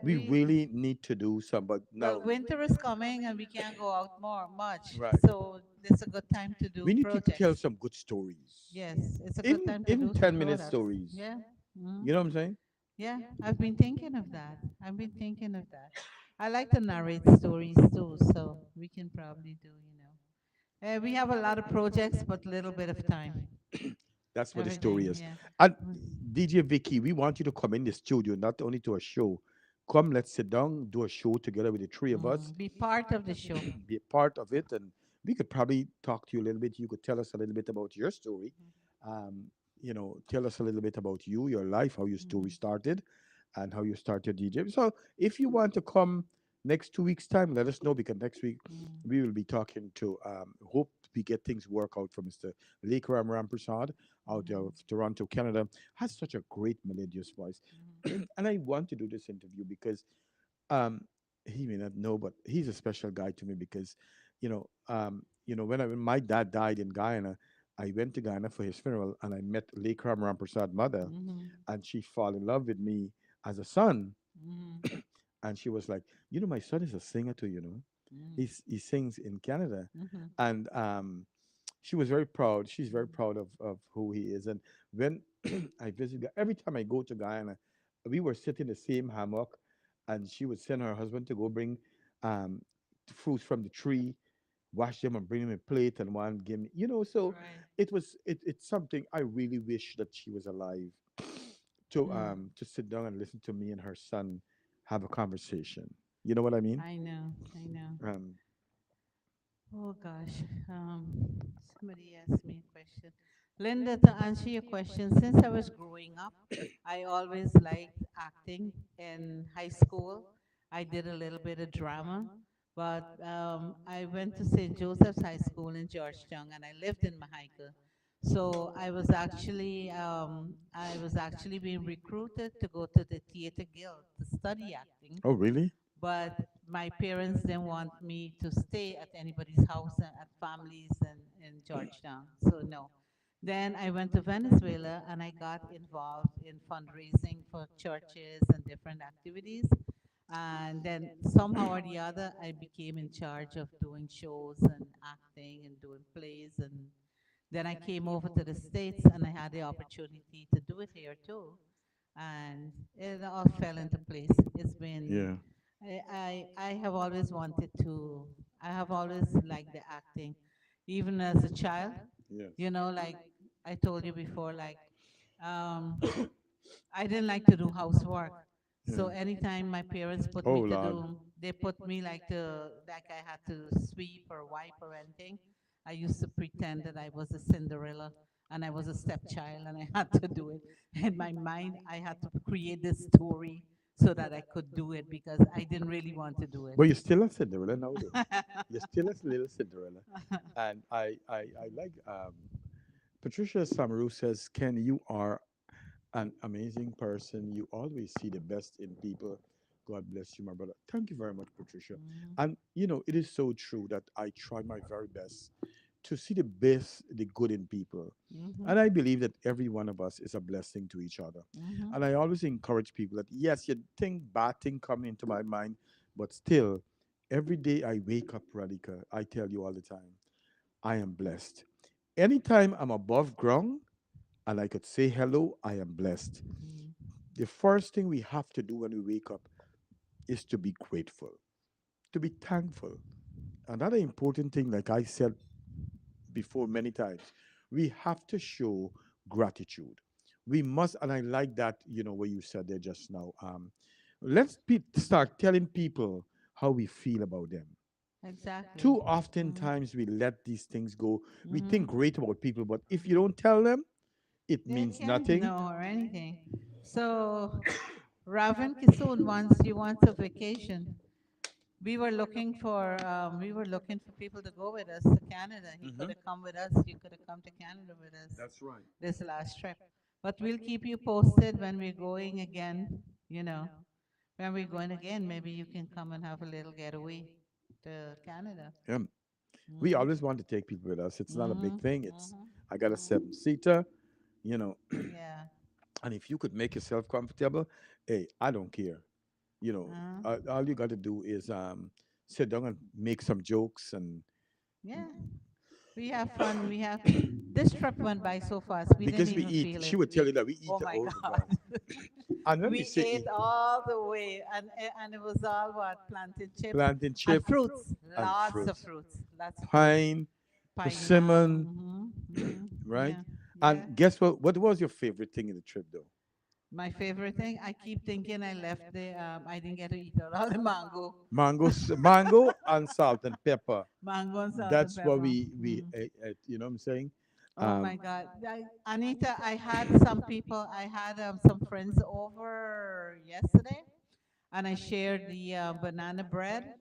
We really need to do some, but Well, now winter is coming and we can't go out more much. right. So this is a good time to We do need to tell projects. some good stories. Yes, it's a good In time to in do some 10 minute products. stories. Yeah. Mhm. You know what I'm saying? Yeah, I've been thinking of that. I've been thinking of that. I like to narrate stories too, so we can probably do, we have a lot of projects, but little bit of time. That's what the story Everything, is. yeah. And Mm. DJ Vicky, we want you to come in the studio, not only to a show. Come, let's sit down, do a show together with the three of us, Be part of the show. be a part of it, and we could probably talk to you a little bit. You could tell us a little bit about your story. Um, tell us a little bit about you, your life, how your story Mhm. started, and how you started DJ. So if you want to come next 2 weeks' time, let us know because next week Mm. we will be talking to hope we get things work out for Mr. Lake Ram Prasad out Mhm. of Toronto, Canada. Has such a great melodious voice. Mhm. And I want to do this interview because um, he may not know, but he's a special guy to me because, when my dad died in Guyana, I went to Guyana for his funeral and I met Lake Ram Prasad mother, Mhm. and she fell in love with me as a son, Mhm. and she was like, my son is a singer too, Mhm. he sings in Canada, Mhm. and she was very proud. She's very proud of who he is. And when I visit, every time I go to Guyana, we were sitting in the same hammock, and she would send her husband to go bring um, fruits from the tree, wash them and bring them a plate and one give me, so Right. it's something I really wish that she was alive Mm. to sit down and listen to me and her son have a conversation. You know what I mean? I know. I know. Um, Oh gosh. Somebody asked me a question. Linda, to answer your question, since I was growing up, I always liked acting in high school. I did a little bit of drama, but I went to St. Joseph's High School in Georgetown, and I lived in Mahaica. So I was actually being recruited to go to the theater guild to study acting, Oh, really? but my parents didn't want me to stay at anybody's house and at families in Georgetown. So no. Then I went to Venezuela and I got involved in fundraising for churches and different activities. And then somehow or the other, I became in charge of doing shows and acting and doing plays. And then I came over to the States and I had the opportunity to do it here too. And it all fell into place. It's been Yeah. I have always wanted to, I have always liked the acting, even as a child. Yes. Like I told you before, like um, I didn't like to do housework. So Yeah. anytime my parents put Oh, me to Lord. do, they put me like I had to sweep or wipe or anything. I used to pretend that I was a Cinderella and I was a stepchild and I had to do it. In my mind, I had to create this story so that I could do it because I didn't really want to do it. But you're still a Cinderella now, though. You're still a little Cinderella. And I like Patricia Samaru says, Ken, you are an amazing person. You always see the best in people. God bless you, my brother. Thank you very much, Patricia. Mhm, And it is so true that I try my very best to see the best, the good in people. mhm, And I believe that every one of us is a blessing to each other. mhm. And I always encourage people that yes, you think bad thing come into my mind, but still, every day I wake up, Radhika, I tell you all the time, I am blessed. Anytime I'm above ground and I could say hello, I am blessed. Mhm. The first thing we have to do when we wake up is to be grateful, to be thankful. Another important thing, like I said before many times, we have to show gratitude. We must, and I like that, what you said there just now. Let's start telling people how we feel about them. Exactly. Too often Mhm, times we let these things go. We think mhm. great about people, but if you don't tell them, it They means can't nothing. know or anything. So Raven Kisoon wants you wants a vacation. We were looking for people to go with us to Canada. He could Hmm. have come with us. You could have come to Canada with us That's right. this last trip. But we'll keep you posted when we're going again. You know, when we're going again, maybe you can come and have a little getaway to Canada. Yeah. We Mm-hmm. always want to take people with us. It's not a Mm-hmm. big thing. It's Mm-hmm. I got a Mm-hmm. seven-seater, you know, Yeah. and if you could make yourself comfortable, hey, I don't care. Uh-huh. All you got to do is sit down and make some jokes, and Yeah. We have fun. We have this trip went by so fast. We didn't because we even eat, feel she it. would tell We, you that we oh eat. my Oh my God. God! And when we We say ate eat, all the way, and it was all what plantain chips plantain and chip fruits, and lots of fruits, fruits, lots of fruits, pine, pineapple. persimmon, right? Yeah, yeah. And guess what? What was your favorite thing in the trip, though? My favorite thing. I keep thinking I left the. I didn't get to eat all the mango, Mango and salt and pepper. mango and salt and That's what pepper. we Mm. ate, you know what I'm saying? Oh my Um, God. Anita, I had some people, I had some friends over yesterday and I shared the banana bread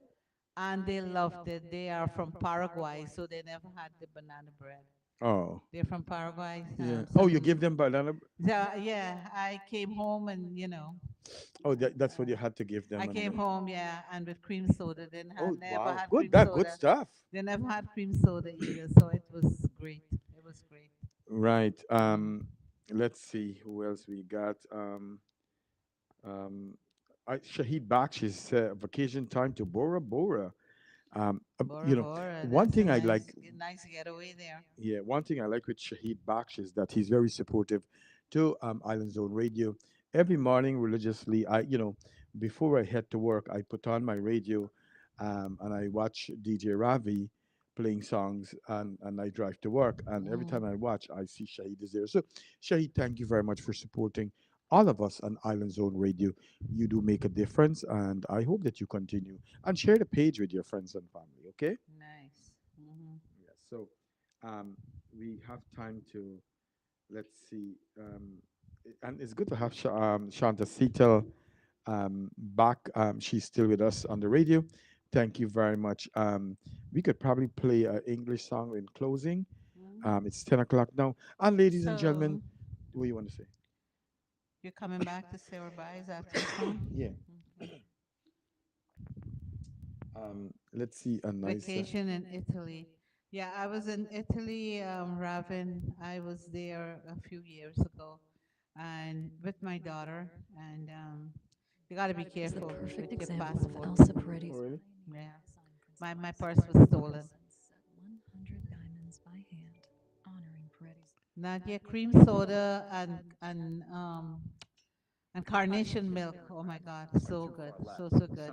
and they loved it. They are from Paraguay, so they never had the banana bread. oh, They're from Paraguay. yeah. Oh, you give them banana. Yeah, I came home and, Oh, that's what you had to give I them, and came then. home, yeah, and with cream soda. Oh, Never wow, had good. cream That good soda. stuff. They never had cream soda either, so it was great. It was great. Right. Mm. Let's see who else we got. Um, Shahid Baksh is vacation time to Bora Bora. Bora Bora, One that's a thing I like. nice getaway there. Yeah, one thing I like with Shahid Baksh is that he's very supportive to Island Zone Radio. Every morning, religiously, before I head to work, I put on my radio, and I watch DJ Ravi playing songs, and I drive to work. And every Mm. time I watch, I see Shahid is there. So, Shahid, thank you very much for supporting all of us on Island Zone Radio. You do make a difference, and I hope that you continue and share the page with your friends and family. Okay? Nice. Hmm. Yes. So um, we have time to, let's see, and it's good to have Shanta Seatel back. She's still with us on the radio. Thank you very much. We could probably play an English song in closing. Mm. It's 10 o'clock now. And ladies and gentlemen, So what do you want to say? you're coming back to say our byes after the song? Yeah. Okay. Let's see a nice. Vacation in Italy. Yeah, I was in Italy, Raven. I was there a few years ago, and with my daughter. And you got to be is the careful with perfect your example of passport. Elsa Peretti's Oh, really? Yeah, design my principles. purse was stolen. Set 100 diamonds by hand, honoring Peretti's. Nadia cream soda and carnation milk. Oh my God, so good, so good.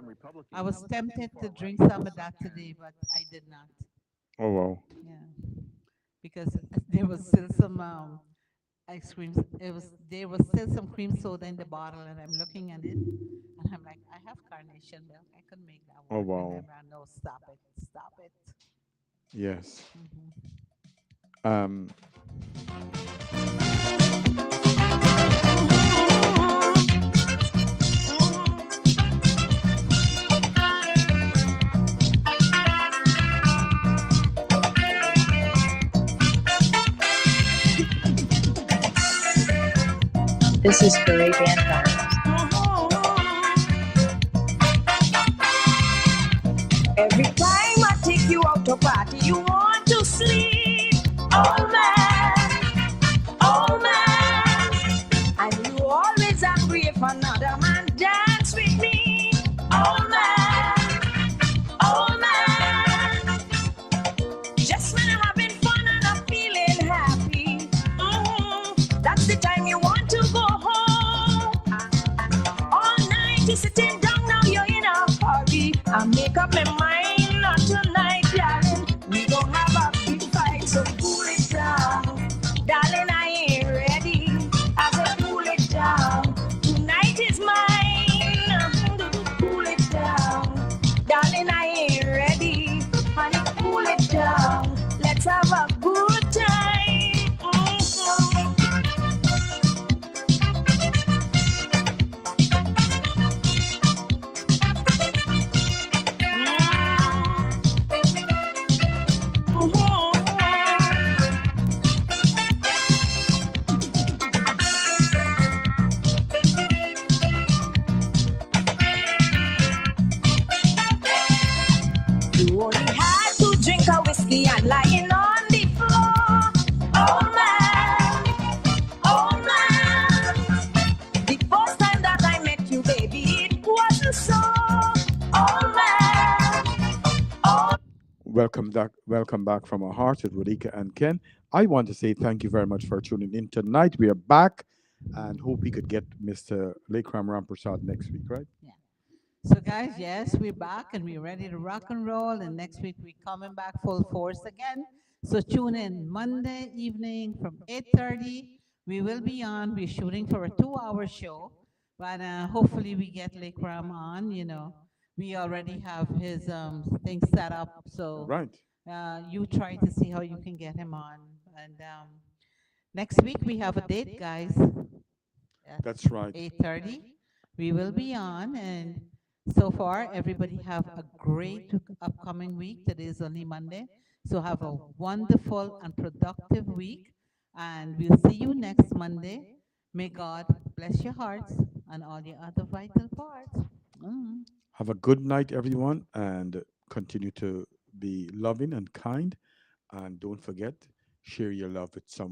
I was tempted to drink some of that today, but I did not. Oh, wow. Yeah, because there was still some ice creams. There was still some cream soda in the bottle, and I'm looking at it, and I'm like, I have carnation milk. I could make that Oh, work. And wow. I'm like, no, stop it, stop it. Yes. Hmm. Um, This is Caribbean Vibes. Every time I take you out to party, you want to sleep. Oh man, and you always agree if another man dance with me. Oh man, just when I'm having fun and I'm feeling happy. That's the time you want to go home. All night you sitting down, now you're in a hurry. I make up my mind, not tonight, darling. We gon' have a big fight, so cool it down. Darling, I ain't ready. I said cool it down. Tonight is mine. Cool it down. Darling, I ain't ready. Honey, cool it down. Let's have a good time. You only had to drink a whiskey and lying on the floor. Oh man. The first time that I met you, baby, it wasn't so. Oh man. Oh. welcome back from our hearts with Radhika and Ken. I want to say thank you very much for tuning in tonight. We are back and hope we could get Mr. Lekram Ramprasad next week, right? Yeah. So, guys, yes, we're back and we're ready to rock and roll. And next week we're coming back full force again. So tune in Monday evening from 8:30. We will be on. We're shooting for a 2-hour show, but hopefully we get Lekram on. We already have his thing set up. All So right. you try to see how you can get him on. And next week we have a date, guys. At That's right. 8:30. We will be on, and so far everybody have a great upcoming week. Today is only Monday, so have a wonderful and productive week, and we'll see you next Monday. May God bless your hearts and all your other vital parts. Mm. Have a good night, everyone, and continue to be loving and kind. And don't forget, share your love with someone.